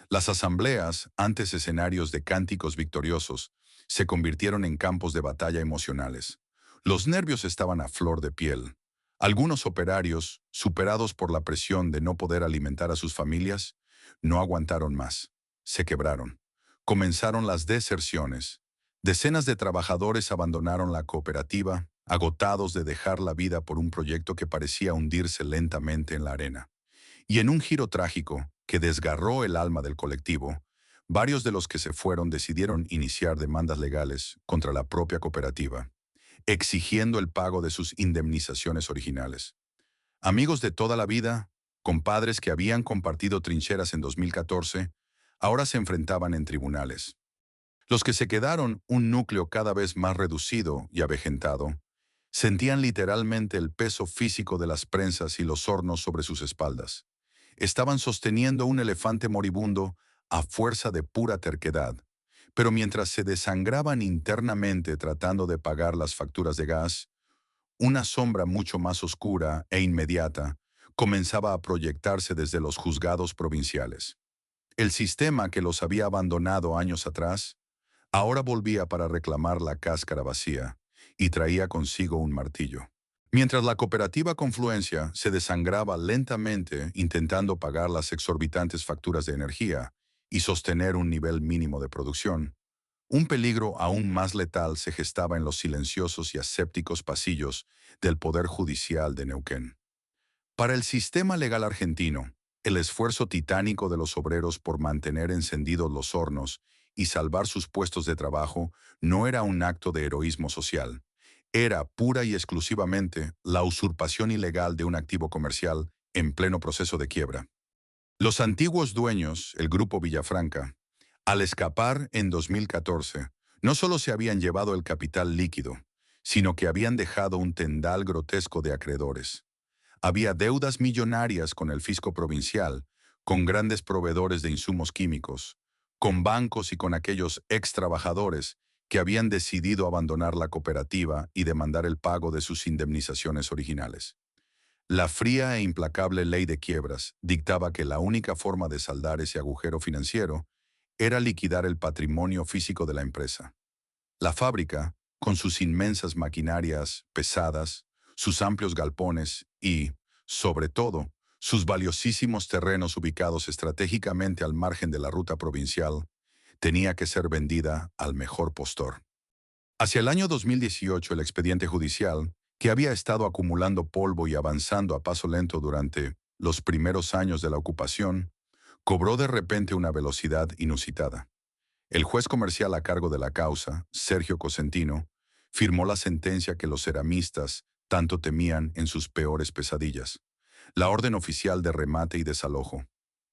Las asambleas, antes escenarios de cánticos victoriosos, se convirtieron en campos de batalla emocionales. Los nervios estaban a flor de piel. Algunos operarios, superados por la presión de no poder alimentar a sus familias, no aguantaron más. Se quebraron. Comenzaron las deserciones. Decenas de trabajadores abandonaron la cooperativa, agotados de dejar la vida por un proyecto que parecía hundirse lentamente en la arena. Y en un giro trágico que desgarró el alma del colectivo, varios de los que se fueron decidieron iniciar demandas legales contra la propia cooperativa, exigiendo el pago de sus indemnizaciones originales. Amigos de toda la vida, compadres que habían compartido trincheras en 2014, ahora se enfrentaban en tribunales. Los que se quedaron, un núcleo cada vez más reducido y avejentado, sentían literalmente el peso físico de las prensas y los hornos sobre sus espaldas. Estaban sosteniendo un elefante moribundo a fuerza de pura terquedad, pero mientras se desangraban internamente tratando de pagar las facturas de gas, una sombra mucho más oscura e inmediata comenzaba a proyectarse desde los juzgados provinciales. El sistema que los había abandonado años atrás, ahora volvía para reclamar la cáscara vacía y traía consigo un martillo. Mientras la cooperativa Confluencia se desangraba lentamente intentando pagar las exorbitantes facturas de energía y sostener un nivel mínimo de producción, un peligro aún más letal se gestaba en los silenciosos y asépticos pasillos del Poder Judicial de Neuquén. Para el sistema legal argentino, el esfuerzo titánico de los obreros por mantener encendidos los hornos y salvar sus puestos de trabajo no era un acto de heroísmo social. Era pura y exclusivamente la usurpación ilegal de un activo comercial en pleno proceso de quiebra. Los antiguos dueños, el Grupo Villafranca, al escapar en 2014, no solo se habían llevado el capital líquido, sino que habían dejado un tendal grotesco de acreedores. Había deudas millonarias con el fisco provincial, con grandes proveedores de insumos químicos, con bancos y con aquellos ex trabajadores que habían decidido abandonar la cooperativa y demandar el pago de sus indemnizaciones originales. La fría e implacable ley de quiebras dictaba que la única forma de saldar ese agujero financiero era liquidar el patrimonio físico de la empresa. La fábrica, con sus inmensas maquinarias pesadas, sus amplios galpones y, sobre todo, sus valiosísimos terrenos ubicados estratégicamente al margen de la ruta provincial, tenía que ser vendida al mejor postor. Hacia el año 2018, el expediente judicial, que había estado acumulando polvo y avanzando a paso lento durante los primeros años de la ocupación, cobró de repente una velocidad inusitada. El juez comercial a cargo de la causa, Sergio Cosentino, firmó la sentencia que los ceramistas tanto temían en sus peores pesadillas, la orden oficial de remate y desalojo.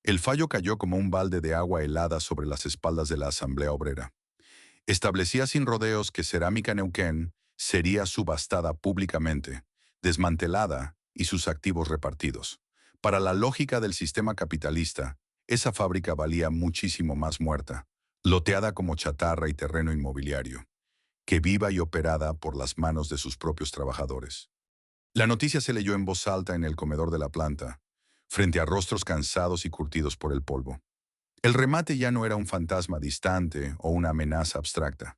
El fallo cayó como un balde de agua helada sobre las espaldas de la Asamblea Obrera. Establecía sin rodeos que Cerámica Neuquén sería subastada públicamente, desmantelada y sus activos repartidos. Para la lógica del sistema capitalista, esa fábrica valía muchísimo más muerta, loteada como chatarra y terreno inmobiliario, que viva y operada por las manos de sus propios trabajadores. La noticia se leyó en voz alta en el comedor de la planta, frente a rostros cansados y curtidos por el polvo. El remate ya no era un fantasma distante o una amenaza abstracta.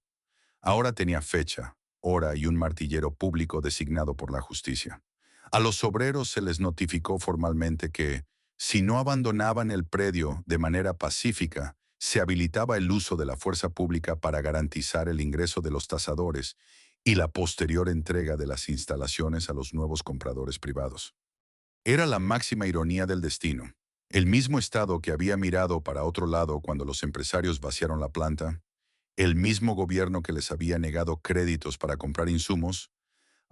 Ahora tenía fecha, hora y un martillero público designado por la justicia. A los obreros se les notificó formalmente que, si no abandonaban el predio de manera pacífica, se habilitaba el uso de la fuerza pública para garantizar el ingreso de los tasadores y la posterior entrega de las instalaciones a los nuevos compradores privados. Era la máxima ironía del destino. El mismo Estado que había mirado para otro lado cuando los empresarios vaciaron la planta, el mismo gobierno que les había negado créditos para comprar insumos,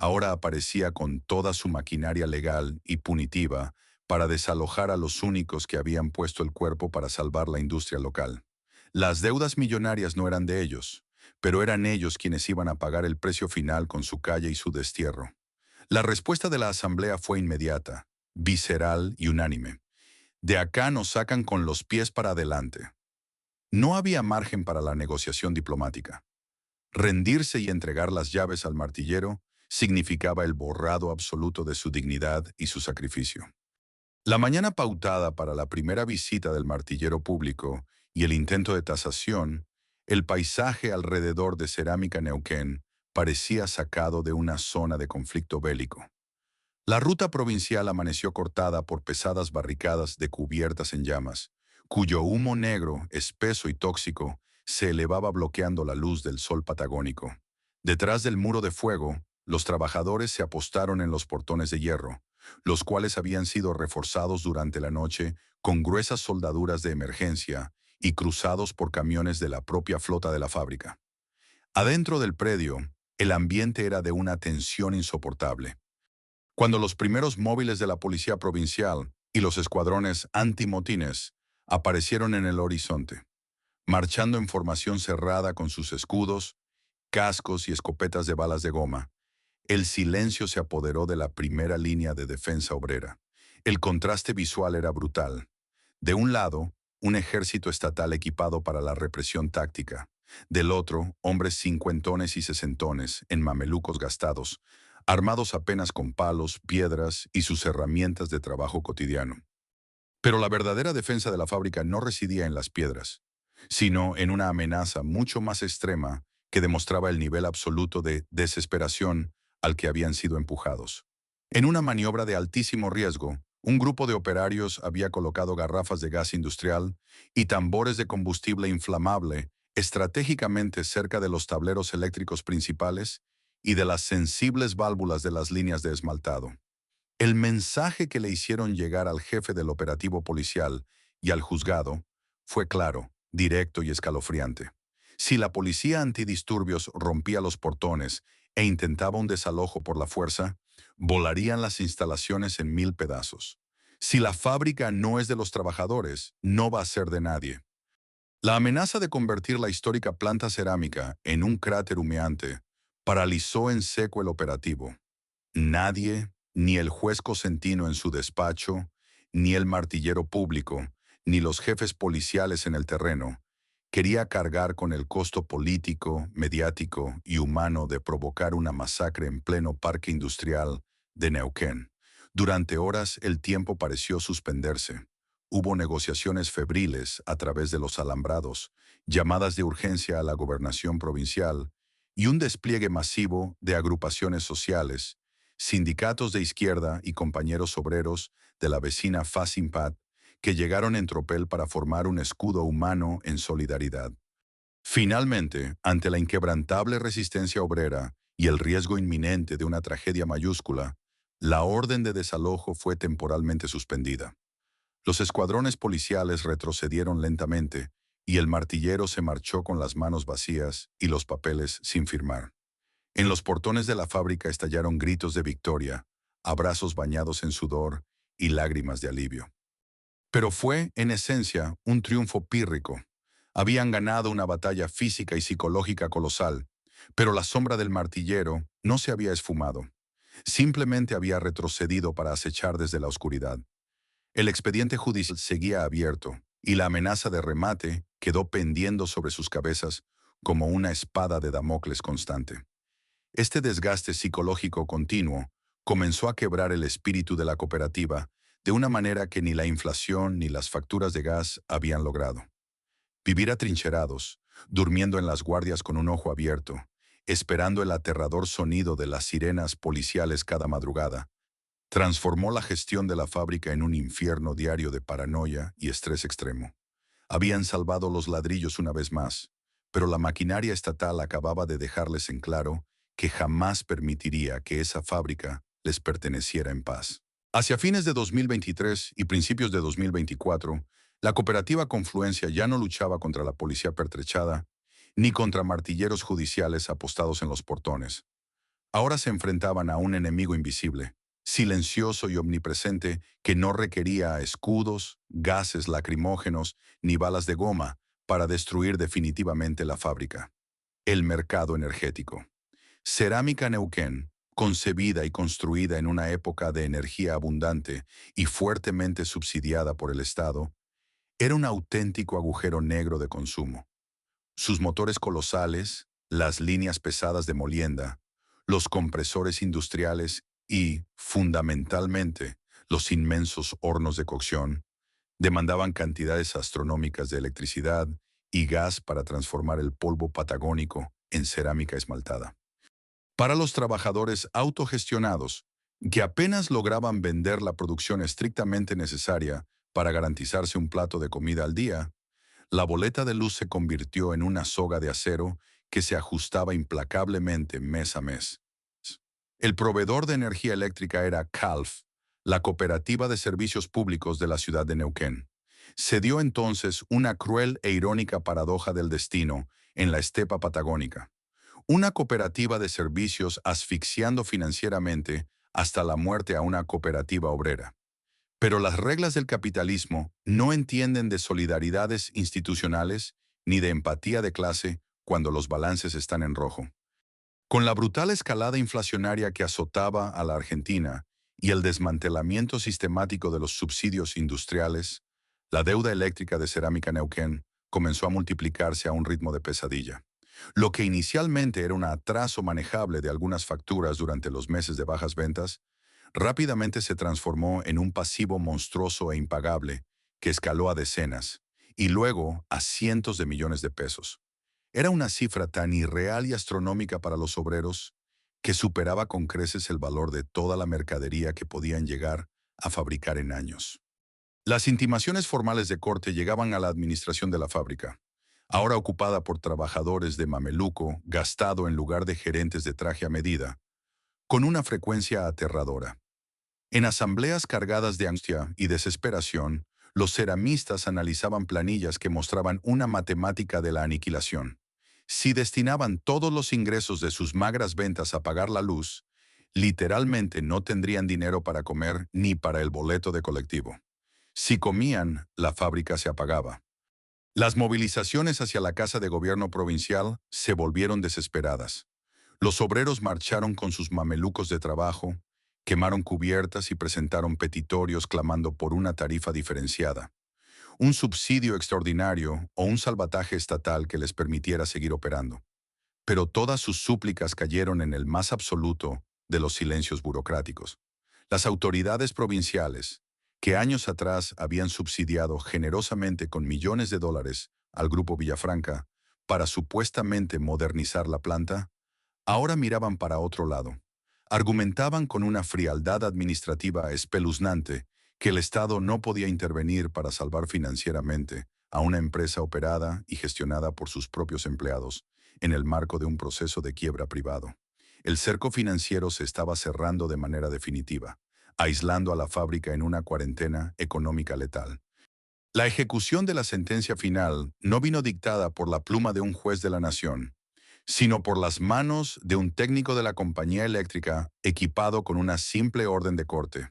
ahora aparecía con toda su maquinaria legal y punitiva para desalojar a los únicos que habían puesto el cuerpo para salvar la industria local. Las deudas millonarias no eran de ellos, pero eran ellos quienes iban a pagar el precio final con su calle y su destierro. La respuesta de la Asamblea fue inmediata, visceral y unánime. De acá nos sacan con los pies para adelante. No había margen para la negociación diplomática. Rendirse y entregar las llaves al martillero significaba el borrado absoluto de su dignidad y su sacrificio. La mañana pautada para la primera visita del martillero público y el intento de tasación, el paisaje alrededor de Cerámica Neuquén parecía sacado de una zona de conflicto bélico. La ruta provincial amaneció cortada por pesadas barricadas de cubiertas en llamas, cuyo humo negro, espeso y tóxico se elevaba bloqueando la luz del sol patagónico. Detrás del muro de fuego, los trabajadores se apostaron en los portones de hierro, los cuales habían sido reforzados durante la noche con gruesas soldaduras de emergencia y cruzados por camiones de la propia flota de la fábrica. Adentro del predio, el ambiente era de una tensión insoportable. Cuando los primeros móviles de la policía provincial y los escuadrones antimotines aparecieron en el horizonte, marchando en formación cerrada con sus escudos, cascos y escopetas de balas de goma, el silencio se apoderó de la primera línea de defensa obrera. El contraste visual era brutal. De un lado, un ejército estatal equipado para la represión táctica. Del otro, hombres cincuentones y sesentones, en mamelucos gastados, armados apenas con palos, piedras y sus herramientas de trabajo cotidiano. Pero la verdadera defensa de la fábrica no residía en las piedras, sino en una amenaza mucho más extrema que demostraba el nivel absoluto de desesperación al que habían sido empujados. En una maniobra de altísimo riesgo, un grupo de operarios había colocado garrafas de gas industrial y tambores de combustible inflamable estratégicamente cerca de los tableros eléctricos principales y de las sensibles válvulas de las líneas de esmaltado. El mensaje que le hicieron llegar al jefe del operativo policial y al juzgado fue claro, directo y escalofriante. Si la policía antidisturbios rompía los portones e intentaba un desalojo por la fuerza, volarían las instalaciones en 1000 pedazos. Si la fábrica no es de los trabajadores, no va a ser de nadie. La amenaza de convertir la histórica planta cerámica en un cráter humeante paralizó en seco el operativo. Nadie, ni el juez Cosentino en su despacho, ni el martillero público, ni los jefes policiales en el terreno, quería cargar con el costo político, mediático y humano de provocar una masacre en pleno parque industrial de Neuquén. Durante horas el tiempo pareció suspenderse. Hubo negociaciones febriles a través de los alambrados, llamadas de urgencia a la gobernación provincial y un despliegue masivo de agrupaciones sociales, sindicatos de izquierda y compañeros obreros de la vecina Facimpat que llegaron en tropel para formar un escudo humano en solidaridad. Finalmente, ante la inquebrantable resistencia obrera y el riesgo inminente de una tragedia mayúscula, La orden de desalojo fue temporalmente suspendida. Los escuadrones policiales retrocedieron lentamente y el martillero se marchó con las manos vacías y los papeles sin firmar. En los portones de la fábrica estallaron gritos de victoria, abrazos bañados en sudor y lágrimas de alivio. Pero fue, en esencia, un triunfo pírrico. Habían ganado una batalla física y psicológica colosal, pero la sombra del martillero no se había esfumado. Simplemente había retrocedido para acechar desde la oscuridad. El expediente judicial seguía abierto y la amenaza de remate quedó pendiendo sobre sus cabezas como una espada de Damocles constante. Este desgaste psicológico continuo comenzó a quebrar el espíritu de la cooperativa de una manera que ni la inflación ni las facturas de gas habían logrado. Vivir atrincherados, durmiendo en las guardias con un ojo abierto, esperando el aterrador sonido de las sirenas policiales cada madrugada, transformó la gestión de la fábrica en un infierno diario de paranoia y estrés extremo. Habían salvado los ladrillos una vez más, pero la maquinaria estatal acababa de dejarles en claro que jamás permitiría que esa fábrica les perteneciera en paz. Hacia fines de 2023 y principios de 2024, la cooperativa Confluencia ya no luchaba contra la policía pertrechada, ni contra martilleros judiciales apostados en los portones. Ahora se enfrentaban a un enemigo invisible, silencioso y omnipresente, que no requería escudos, gases lacrimógenos ni balas de goma para destruir definitivamente la fábrica. El mercado energético. Cerámica Neuquén, concebida y construida en una época de energía abundante y fuertemente subsidiada por el Estado, era un auténtico agujero negro de consumo. Sus motores colosales, las líneas pesadas de molienda, los compresores industriales y, fundamentalmente, los inmensos hornos de cocción, demandaban cantidades astronómicas de electricidad y gas para transformar el polvo patagónico en cerámica esmaltada. Para los trabajadores autogestionados, que apenas lograban vender la producción estrictamente necesaria para garantizarse un plato de comida al día, la boleta de luz se convirtió en una soga de acero que se ajustaba implacablemente mes a mes. El proveedor de energía eléctrica era CALF, la Cooperativa de Servicios Públicos de la ciudad de Neuquén. Se dio entonces una cruel e irónica paradoja del destino en la estepa patagónica. Una cooperativa de servicios asfixiando financieramente hasta la muerte a una cooperativa obrera. Pero las reglas del capitalismo no entienden de solidaridades institucionales ni de empatía de clase cuando los balances están en rojo. Con la brutal escalada inflacionaria que azotaba a la Argentina y el desmantelamiento sistemático de los subsidios industriales, la deuda eléctrica de Cerámica Neuquén comenzó a multiplicarse a un ritmo de pesadilla. Lo que inicialmente era un atraso manejable de algunas facturas durante los meses de bajas ventas, rápidamente se transformó en un pasivo monstruoso e impagable que escaló a decenas y luego a cientos de millones de pesos. Era una cifra tan irreal y astronómica para los obreros que superaba con creces el valor de toda la mercadería que podían llegar a fabricar en años. Las intimaciones formales de corte llegaban a la administración de la fábrica, ahora ocupada por trabajadores de mameluco gastado en lugar de gerentes de traje a medida, con una frecuencia aterradora. En asambleas cargadas de angustia y desesperación, los ceramistas analizaban planillas que mostraban una matemática de la aniquilación. Si destinaban todos los ingresos de sus magras ventas a pagar la luz, literalmente no tendrían dinero para comer ni para el boleto de colectivo. Si comían, la fábrica se apagaba. Las movilizaciones hacia la Casa de Gobierno provincial se volvieron desesperadas. Los obreros marcharon con sus mamelucos de trabajo, quemaron cubiertas y presentaron petitorios clamando por una tarifa diferenciada, un subsidio extraordinario o un salvataje estatal que les permitiera seguir operando. Pero todas sus súplicas cayeron en el más absoluto de los silencios burocráticos. Las autoridades provinciales, que años atrás habían subsidiado generosamente con millones de dólares al Grupo Villafranca para supuestamente modernizar la planta, ahora miraban para otro lado. Argumentaban con una frialdad administrativa espeluznante que el Estado no podía intervenir para salvar financieramente a una empresa operada y gestionada por sus propios empleados en el marco de un proceso de quiebra privado. El cerco financiero se estaba cerrando de manera definitiva, aislando a la fábrica en una cuarentena económica letal. La ejecución de la sentencia final no vino dictada por la pluma de un juez de la nación, sino por las manos de un técnico de la compañía eléctrica equipado con una simple orden de corte.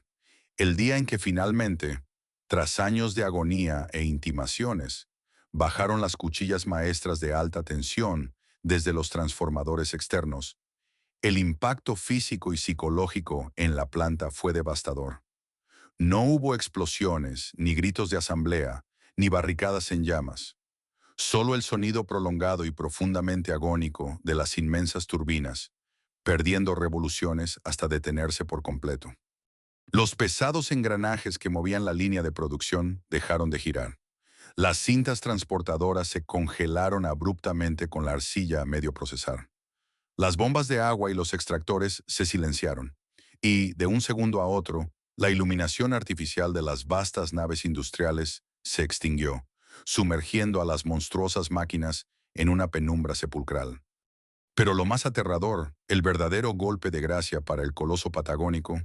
El día en que finalmente, tras años de agonía e intimaciones, bajaron las cuchillas maestras de alta tensión desde los transformadores externos, el impacto físico y psicológico en la planta fue devastador. No hubo explosiones, ni gritos de asamblea, ni barricadas en llamas. Solo el sonido prolongado y profundamente agónico de las inmensas turbinas, perdiendo revoluciones hasta detenerse por completo. Los pesados engranajes que movían la línea de producción dejaron de girar. Las cintas transportadoras se congelaron abruptamente con la arcilla a medio procesar. Las bombas de agua y los extractores se silenciaron, y, de un segundo a otro, la iluminación artificial de las vastas naves industriales se extinguió, sumergiendo a las monstruosas máquinas en una penumbra sepulcral. Pero lo más aterrador, el verdadero golpe de gracia para el coloso patagónico,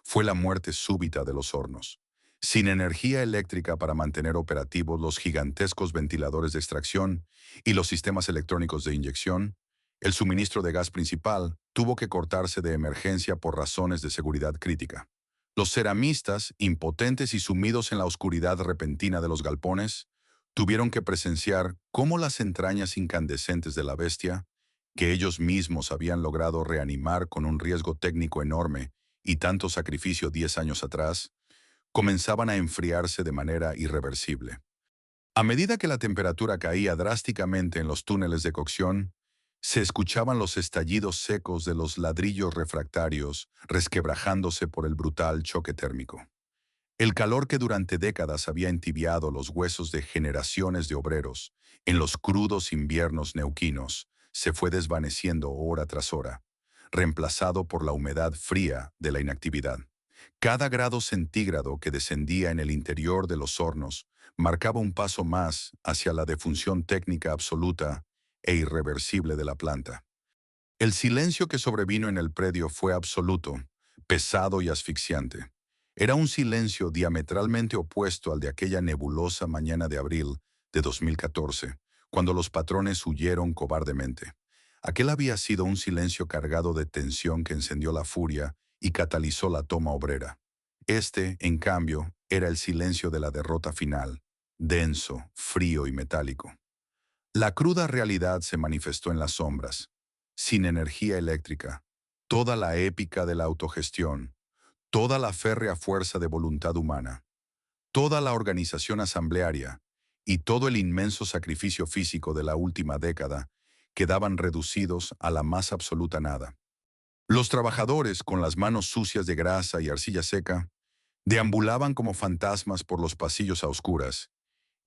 fue la muerte súbita de los hornos. Sin energía eléctrica para mantener operativos los gigantescos ventiladores de extracción y los sistemas electrónicos de inyección, el suministro de gas principal tuvo que cortarse de emergencia por razones de seguridad crítica. Los ceramistas, impotentes y sumidos en la oscuridad repentina de los galpones, tuvieron que presenciar cómo las entrañas incandescentes de la bestia, que ellos mismos habían logrado reanimar con un riesgo técnico enorme y tanto sacrificio 10 años atrás, comenzaban a enfriarse de manera irreversible. A medida que la temperatura caía drásticamente en los túneles de cocción, se escuchaban los estallidos secos de los ladrillos refractarios resquebrajándose por el brutal choque térmico. El calor que durante décadas había entibiado los huesos de generaciones de obreros en los crudos inviernos neuquinos se fue desvaneciendo hora tras hora, reemplazado por la humedad fría de la inactividad. Cada grado centígrado que descendía en el interior de los hornos marcaba un paso más hacia la defunción técnica absoluta e irreversible de la planta. El silencio que sobrevino en el predio fue absoluto, pesado y asfixiante. Era un silencio diametralmente opuesto al de aquella nebulosa mañana de abril de 2014, cuando los patrones huyeron cobardemente. Aquel había sido un silencio cargado de tensión que encendió la furia y catalizó la toma obrera. Este, en cambio, era el silencio de la derrota final, denso, frío y metálico. La cruda realidad se manifestó en las sombras, sin energía eléctrica, toda la épica de la autogestión, toda la férrea fuerza de voluntad humana, toda la organización asamblearia y todo el inmenso sacrificio físico de la última década quedaban reducidos a la más absoluta nada. Los trabajadores, con las manos sucias de grasa y arcilla seca, deambulaban como fantasmas por los pasillos a oscuras,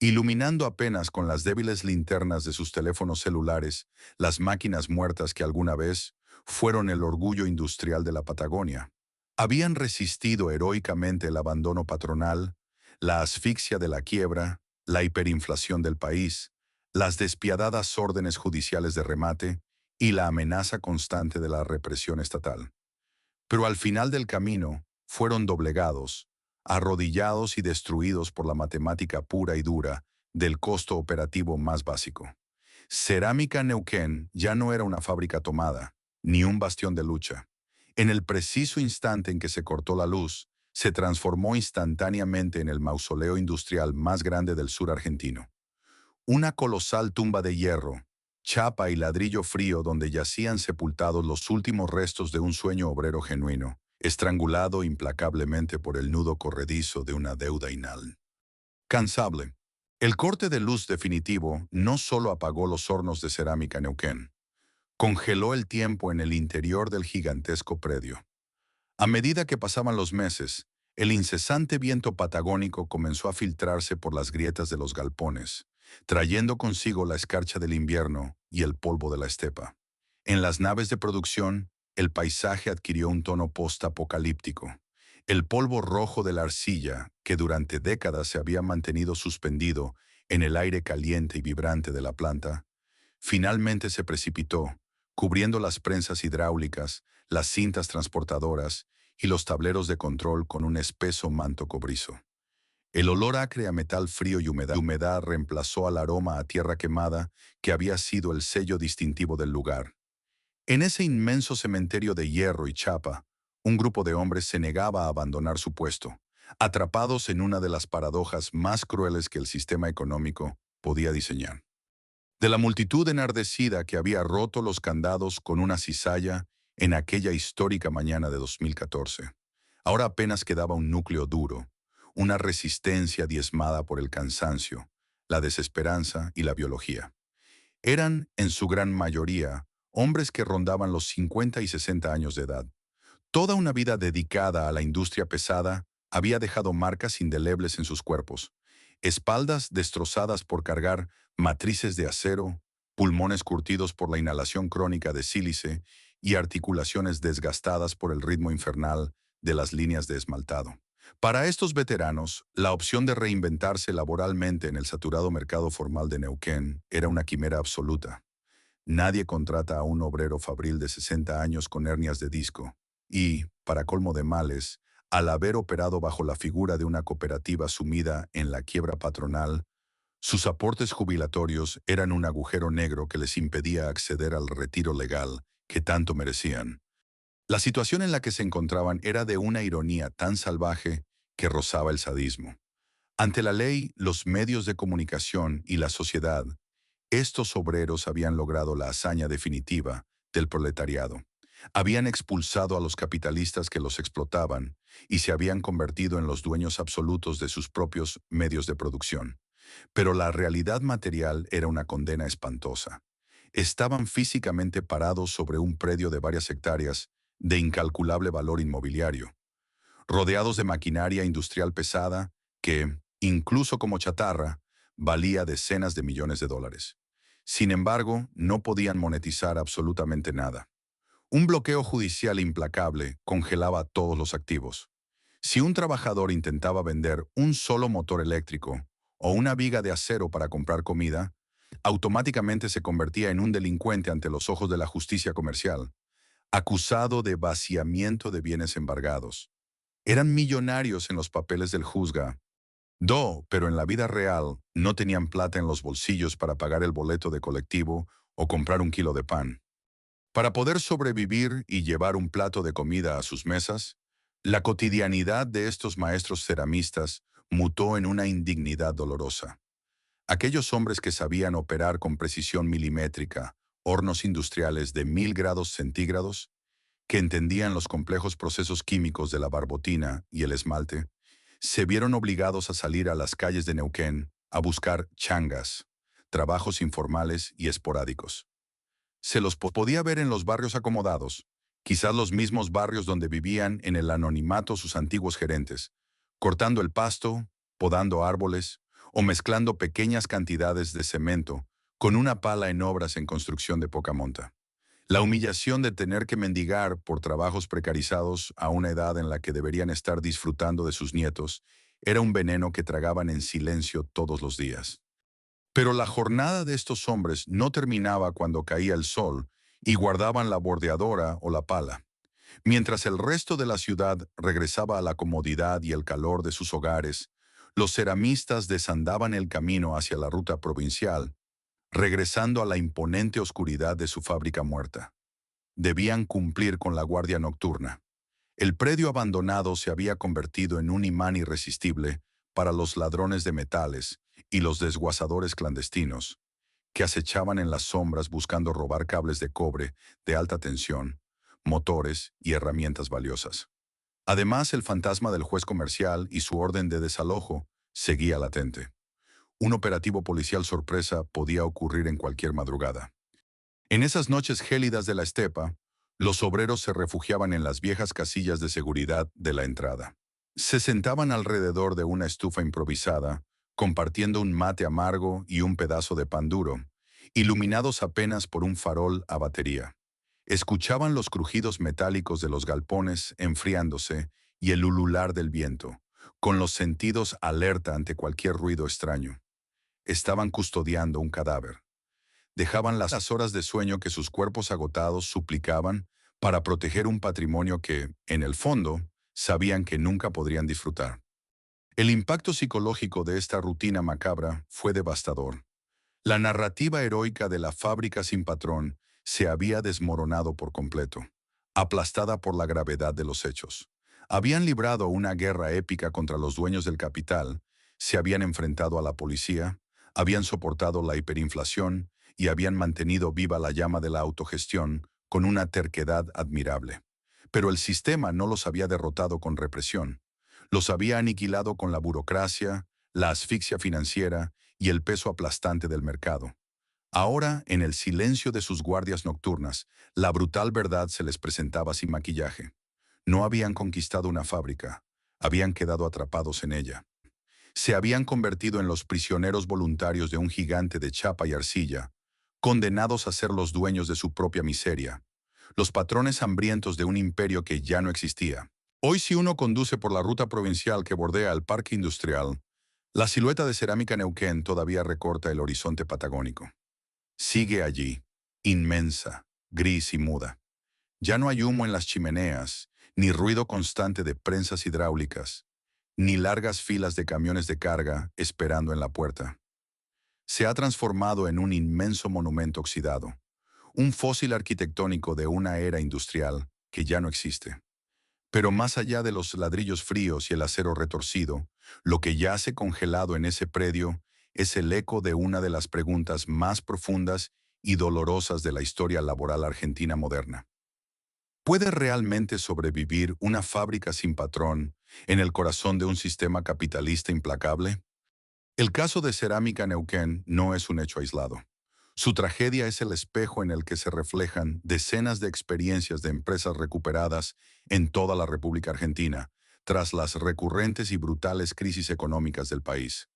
iluminando apenas con las débiles linternas de sus teléfonos celulares las máquinas muertas que alguna vez fueron el orgullo industrial de la Patagonia. Habían resistido heroicamente el abandono patronal, la asfixia de la quiebra, la hiperinflación del país, las despiadadas órdenes judiciales de remate y la amenaza constante de la represión estatal. Pero al final del camino fueron doblegados, arrodillados y destruidos por la matemática pura y dura del costo operativo más básico. Cerámica Neuquén ya no era una fábrica tomada, ni un bastión de lucha. En el preciso instante en que se cortó la luz, se transformó instantáneamente en el mausoleo industrial más grande del sur argentino. Una colosal tumba de hierro, chapa y ladrillo frío donde yacían sepultados los últimos restos de un sueño obrero genuino, estrangulado implacablemente por el nudo corredizo de una deuda incansable. El corte de luz definitivo no solo apagó los hornos de cerámica Neuquén, congeló el tiempo en el interior del gigantesco predio. A medida que pasaban los meses, el incesante viento patagónico comenzó a filtrarse por las grietas de los galpones, trayendo consigo la escarcha del invierno y el polvo de la estepa. En las naves de producción, el paisaje adquirió un tono post-apocalíptico. El polvo rojo de la arcilla, que durante décadas se había mantenido suspendido en el aire caliente y vibrante de la planta, finalmente se precipitó, cubriendo las prensas hidráulicas, las cintas transportadoras y los tableros de control con un espeso manto cobrizo. El olor acre a metal frío y humedad reemplazó al aroma a tierra quemada que había sido el sello distintivo del lugar. En ese inmenso cementerio de hierro y chapa, un grupo de hombres se negaba a abandonar su puesto, atrapados en una de las paradojas más crueles que el sistema económico podía diseñar. De la multitud enardecida que había roto los candados con una cizalla en aquella histórica mañana de 2014, ahora apenas quedaba un núcleo duro, una resistencia diezmada por el cansancio, la desesperanza y la biología. Eran, en su gran mayoría, hombres que rondaban los 50 y 60 años de edad. Toda una vida dedicada a la industria pesada había dejado marcas indelebles en sus cuerpos, espaldas destrozadas por cargar matrices de acero, pulmones curtidos por la inhalación crónica de sílice y articulaciones desgastadas por el ritmo infernal de las líneas de esmaltado. Para estos veteranos, la opción de reinventarse laboralmente en el saturado mercado formal de Neuquén era una quimera absoluta. Nadie contrata a un obrero fabril de 60 años con hernias de disco y, para colmo de males, al haber operado bajo la figura de una cooperativa sumida en la quiebra patronal, sus aportes jubilatorios eran un agujero negro que les impedía acceder al retiro legal que tanto merecían. La situación en la que se encontraban era de una ironía tan salvaje que rozaba el sadismo. Ante la ley, los medios de comunicación y la sociedad, estos obreros habían logrado la hazaña definitiva del proletariado. Habían expulsado a los capitalistas que los explotaban y se habían convertido en los dueños absolutos de sus propios medios de producción. Pero la realidad material era una condena espantosa. Estaban físicamente parados sobre un predio de varias hectáreas de incalculable valor inmobiliario, rodeados de maquinaria industrial pesada que, incluso como chatarra, valía decenas de millones de dólares. Sin embargo, no podían monetizar absolutamente nada. Un bloqueo judicial implacable congelaba todos los activos. Si un trabajador intentaba vender un solo motor eléctrico o una viga de acero para comprar comida, automáticamente se convertía en un delincuente ante los ojos de la justicia comercial, acusado de vaciamiento de bienes embargados. Eran millonarios en los papeles del juzga, pero en la vida real no tenían plata en los bolsillos para pagar el boleto de colectivo o comprar un kilo de pan. Para poder sobrevivir y llevar un plato de comida a sus mesas, la cotidianidad de estos maestros ceramistas mutó en una indignidad dolorosa. Aquellos hombres que sabían operar con precisión milimétrica hornos industriales de 1000 °C, que entendían los complejos procesos químicos de la barbotina y el esmalte, se vieron obligados a salir a las calles de Neuquén a buscar changas, trabajos informales y esporádicos. Se los podía ver en los barrios acomodados, quizás los mismos barrios donde vivían en el anonimato sus antiguos gerentes, cortando el pasto, podando árboles o mezclando pequeñas cantidades de cemento con una pala en obras en construcción de poca monta. La humillación de tener que mendigar por trabajos precarizados a una edad en la que deberían estar disfrutando de sus nietos era un veneno que tragaban en silencio todos los días. Pero la jornada de estos hombres no terminaba cuando caía el sol y guardaban la bordeadora o la pala. Mientras el resto de la ciudad regresaba a la comodidad y el calor de sus hogares, los ceramistas desandaban el camino hacia la ruta provincial, regresando a la imponente oscuridad de su fábrica muerta. Debían cumplir con la guardia nocturna. El predio abandonado se había convertido en un imán irresistible para los ladrones de metales y los desguazadores clandestinos, que acechaban en las sombras buscando robar cables de cobre de alta tensión, motores y herramientas valiosas. Además, el fantasma del juez comercial y su orden de desalojo seguía latente. Un operativo policial sorpresa podía ocurrir en cualquier madrugada. En esas noches gélidas de la estepa, los obreros se refugiaban en las viejas casillas de seguridad de la entrada. Se sentaban alrededor de una estufa improvisada, compartiendo un mate amargo y un pedazo de pan duro, iluminados apenas por un farol a batería. Escuchaban los crujidos metálicos de los galpones enfriándose y el ulular del viento, con los sentidos alerta ante cualquier ruido extraño. Estaban custodiando un cadáver. Dejaban las horas de sueño que sus cuerpos agotados suplicaban para proteger un patrimonio que, en el fondo, sabían que nunca podrían disfrutar. El impacto psicológico de esta rutina macabra fue devastador. La narrativa heroica de la fábrica sin patrón se había desmoronado por completo, aplastada por la gravedad de los hechos. Habían librado una guerra épica contra los dueños del capital, se habían enfrentado a la policía, habían soportado la hiperinflación y habían mantenido viva la llama de la autogestión con una terquedad admirable. Pero el sistema no los había derrotado con represión. Los había aniquilado con la burocracia, la asfixia financiera y el peso aplastante del mercado. Ahora, en el silencio de sus guardias nocturnas, la brutal verdad se les presentaba sin maquillaje. No habían conquistado una fábrica, habían quedado atrapados en ella. Se habían convertido en los prisioneros voluntarios de un gigante de chapa y arcilla, condenados a ser los dueños de su propia miseria, los patrones hambrientos de un imperio que ya no existía. Hoy, si uno conduce por la ruta provincial que bordea el parque industrial, la silueta de Cerámica Neuquén todavía recorta el horizonte patagónico. Sigue allí, inmensa, gris y muda. Ya no hay humo en las chimeneas, ni ruido constante de prensas hidráulicas, ni largas filas de camiones de carga esperando en la puerta. Se ha transformado en un inmenso monumento oxidado, un fósil arquitectónico de una era industrial que ya no existe. Pero más allá de los ladrillos fríos y el acero retorcido, lo que yace congelado en ese predio es el eco de una de las preguntas más profundas y dolorosas de la historia laboral argentina moderna. ¿Puede realmente sobrevivir una fábrica sin patrón en el corazón de un sistema capitalista implacable? El caso de Cerámica Neuquén no es un hecho aislado. Su tragedia es el espejo en el que se reflejan decenas de experiencias de empresas recuperadas en toda la República Argentina, tras las recurrentes y brutales crisis económicas del país.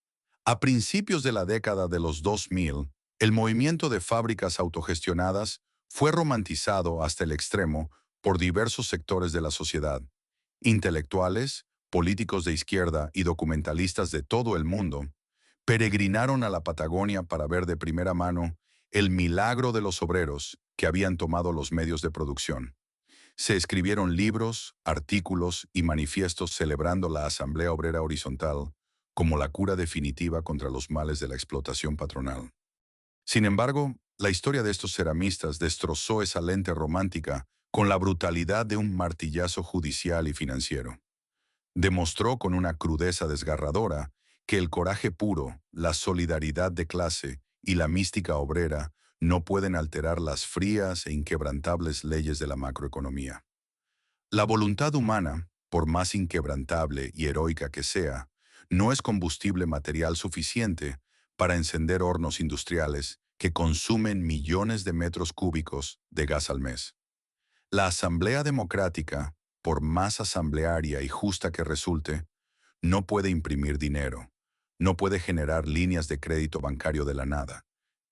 A principios de la década de los 2000, el movimiento de fábricas autogestionadas fue romantizado hasta el extremo por diversos sectores de la sociedad. Intelectuales, políticos de izquierda y documentalistas de todo el mundo peregrinaron a la Patagonia para ver de primera mano el milagro de los obreros que habían tomado los medios de producción. Se escribieron libros, artículos y manifiestos celebrando la Asamblea Obrera Horizontal como la cura definitiva contra los males de la explotación patronal. Sin embargo, la historia de estos ceramistas destrozó esa lente romántica con la brutalidad de un martillazo judicial y financiero. Demostró con una crudeza desgarradora que el coraje puro, la solidaridad de clase y la mística obrera no pueden alterar las frías e inquebrantables leyes de la macroeconomía. La voluntad humana, por más inquebrantable y heroica que sea, no es combustible material suficiente para encender hornos industriales que consumen millones de metros cúbicos de gas al mes. La Asamblea Democrática, por más asamblearia y justa que resulte, no puede imprimir dinero, no puede generar líneas de crédito bancario de la nada,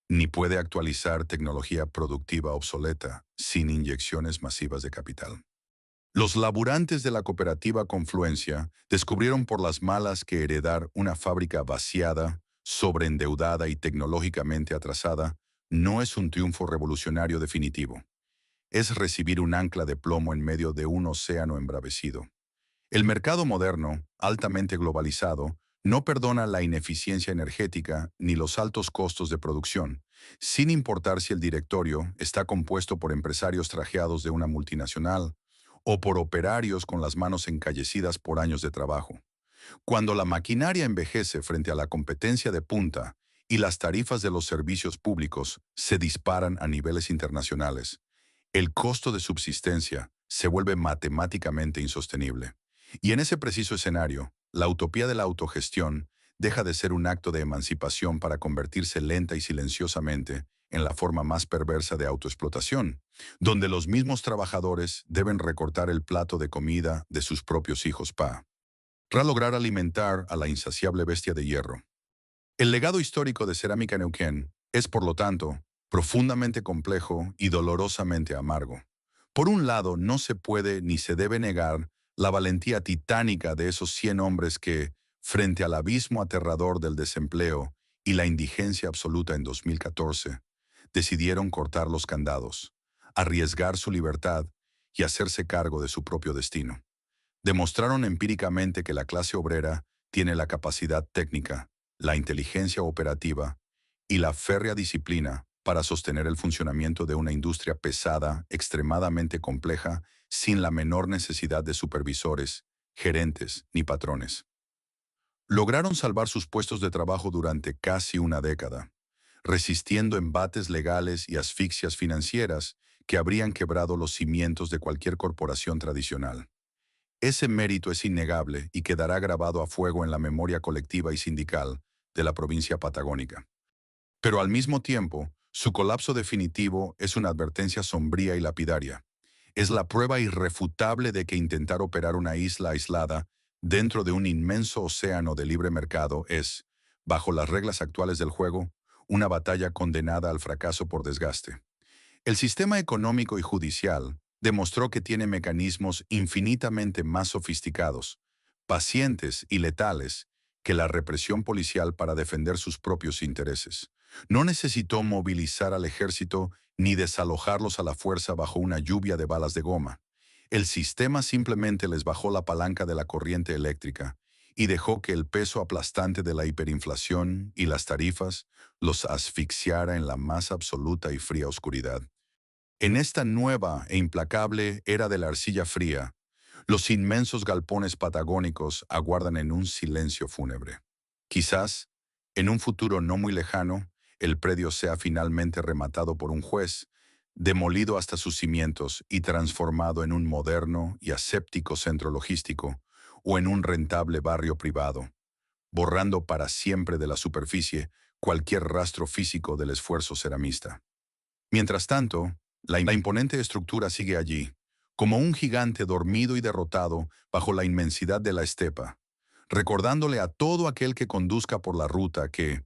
ni puede actualizar tecnología productiva obsoleta sin inyecciones masivas de capital. Los laburantes de la cooperativa Confluencia descubrieron por las malas que heredar una fábrica vaciada, sobreendeudada y tecnológicamente atrasada no es un triunfo revolucionario definitivo. Es recibir un ancla de plomo en medio de un océano embravecido. El mercado moderno, altamente globalizado, no perdona la ineficiencia energética ni los altos costos de producción, sin importar si el directorio está compuesto por empresarios trajeados de una multinacional o por operarios con las manos encallecidas por años de trabajo. Cuando la maquinaria envejece frente a la competencia de punta y las tarifas de los servicios públicos se disparan a niveles internacionales, el costo de subsistencia se vuelve matemáticamente insostenible. Y en ese preciso escenario, la utopía de la autogestión deja de ser un acto de emancipación para convertirse lenta y silenciosamente en la forma más perversa de autoexplotación, donde los mismos trabajadores deben recortar el plato de comida de sus propios hijos para lograr alimentar a la insaciable bestia de hierro. El legado histórico de Cerámica Neuquén es, por lo tanto, profundamente complejo y dolorosamente amargo. Por un lado, no se puede ni se debe negar la valentía titánica de esos 100 hombres que, frente al abismo aterrador del desempleo y la indigencia absoluta en 2014, decidieron cortar los candados, arriesgar su libertad y hacerse cargo de su propio destino. Demostraron empíricamente que la clase obrera tiene la capacidad técnica, la inteligencia operativa y la férrea disciplina para sostener el funcionamiento de una industria pesada, extremadamente compleja, sin la menor necesidad de supervisores, gerentes ni patrones. Lograron salvar sus puestos de trabajo durante casi una década, resistiendo embates legales y asfixias financieras que habrían quebrado los cimientos de cualquier corporación tradicional. Ese mérito es innegable y quedará grabado a fuego en la memoria colectiva y sindical de la provincia patagónica. Pero al mismo tiempo, su colapso definitivo es una advertencia sombría y lapidaria. Es la prueba irrefutable de que intentar operar una isla aislada dentro de un inmenso océano de libre mercado es, bajo las reglas actuales del juego, una batalla condenada al fracaso por desgaste. El sistema económico y judicial demostró que tiene mecanismos infinitamente más sofisticados, pacientes y letales que la represión policial para defender sus propios intereses. No necesitó movilizar al ejército ni desalojarlos a la fuerza bajo una lluvia de balas de goma. El sistema simplemente les bajó la palanca de la corriente eléctrica y dejó que el peso aplastante de la hiperinflación y las tarifas los asfixiara en la más absoluta y fría oscuridad. En esta nueva e implacable era de la arcilla fría, los inmensos galpones patagónicos aguardan en un silencio fúnebre. Quizás, en un futuro no muy lejano, el predio sea finalmente rematado por un juez, demolido hasta sus cimientos y transformado en un moderno y aséptico centro logístico o en un rentable barrio privado, borrando para siempre de la superficie cualquier rastro físico del esfuerzo ceramista. Mientras tanto, la imponente estructura sigue allí, como un gigante dormido y derrotado bajo la inmensidad de la estepa, recordándole a todo aquel que conduzca por la ruta que,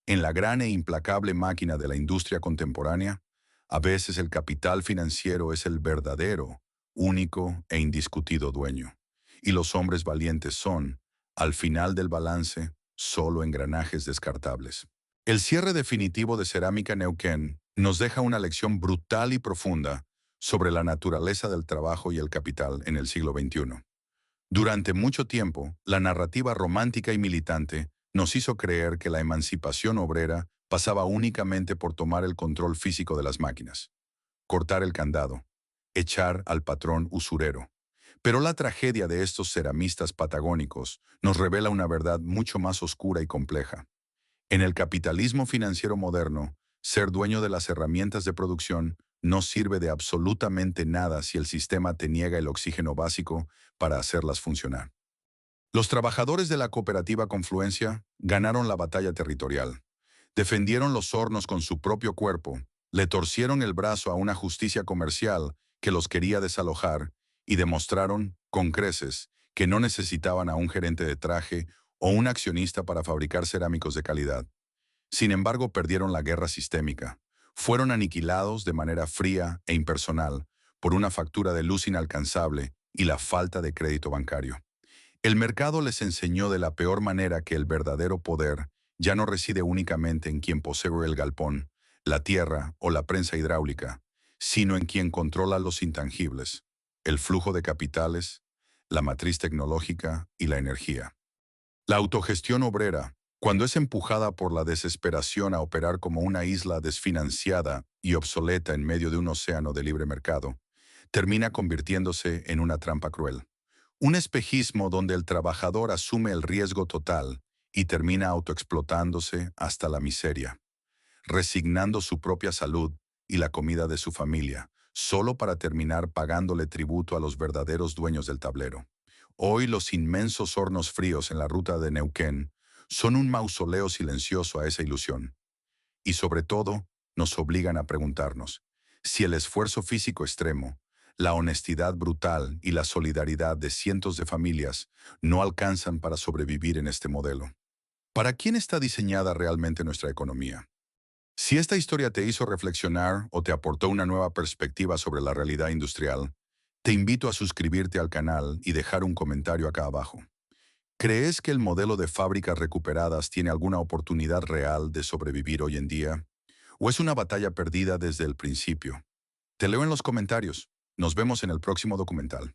en la gran e implacable máquina de la industria contemporánea, a veces el capital financiero es el verdadero, único e indiscutido dueño, y los hombres valientes son, al final del balance, solo engranajes descartables. El cierre definitivo de Cerámica Neuquén nos deja una lección brutal y profunda sobre la naturaleza del trabajo y el capital en el siglo XXI. Durante mucho tiempo, la narrativa romántica y militante nos hizo creer que la emancipación obrera pasaba únicamente por tomar el control físico de las máquinas, cortar el candado, echar al patrón usurero. Pero la tragedia de estos ceramistas patagónicos nos revela una verdad mucho más oscura y compleja. En el capitalismo financiero moderno, ser dueño de las herramientas de producción no sirve de absolutamente nada si el sistema te niega el oxígeno básico para hacerlas funcionar. Los trabajadores de la cooperativa Confluencia ganaron la batalla territorial. Defendieron los hornos con su propio cuerpo, le torcieron el brazo a una justicia comercial que los quería desalojar y demostraron, con creces, que no necesitaban a un gerente de traje o un accionista para fabricar cerámicos de calidad. Sin embargo, perdieron la guerra sistémica. Fueron aniquilados de manera fría e impersonal por una factura de luz inalcanzable y la falta de crédito bancario. El mercado les enseñó de la peor manera que el verdadero poder ya no reside únicamente en quien posee el galpón, la tierra o la prensa hidráulica, sino en quien controla los intangibles, el flujo de capitales, la matriz tecnológica y la energía. La autogestión obrera, cuando es empujada por la desesperación a operar como una isla desfinanciada y obsoleta en medio de un océano de libre mercado, termina convirtiéndose en una trampa cruel. Un espejismo donde el trabajador asume el riesgo total y termina autoexplotándose hasta la miseria, resignando su propia salud y la comida de su familia, solo para terminar pagándole tributo a los verdaderos dueños del tablero. Hoy los inmensos hornos fríos en la ruta de Neuquén son un mausoleo silencioso a esa ilusión. Y sobre todo, nos obligan a preguntarnos si el esfuerzo físico extremo, la honestidad brutal y la solidaridad de cientos de familias no alcanzan para sobrevivir en este modelo. ¿Para quién está diseñada realmente nuestra economía? Si esta historia te hizo reflexionar o te aportó una nueva perspectiva sobre la realidad industrial, te invito a suscribirte al canal y dejar un comentario acá abajo. ¿Crees que el modelo de fábricas recuperadas tiene alguna oportunidad real de sobrevivir hoy en día? ¿O es una batalla perdida desde el principio? Te leo en los comentarios. Nos vemos en el próximo documental.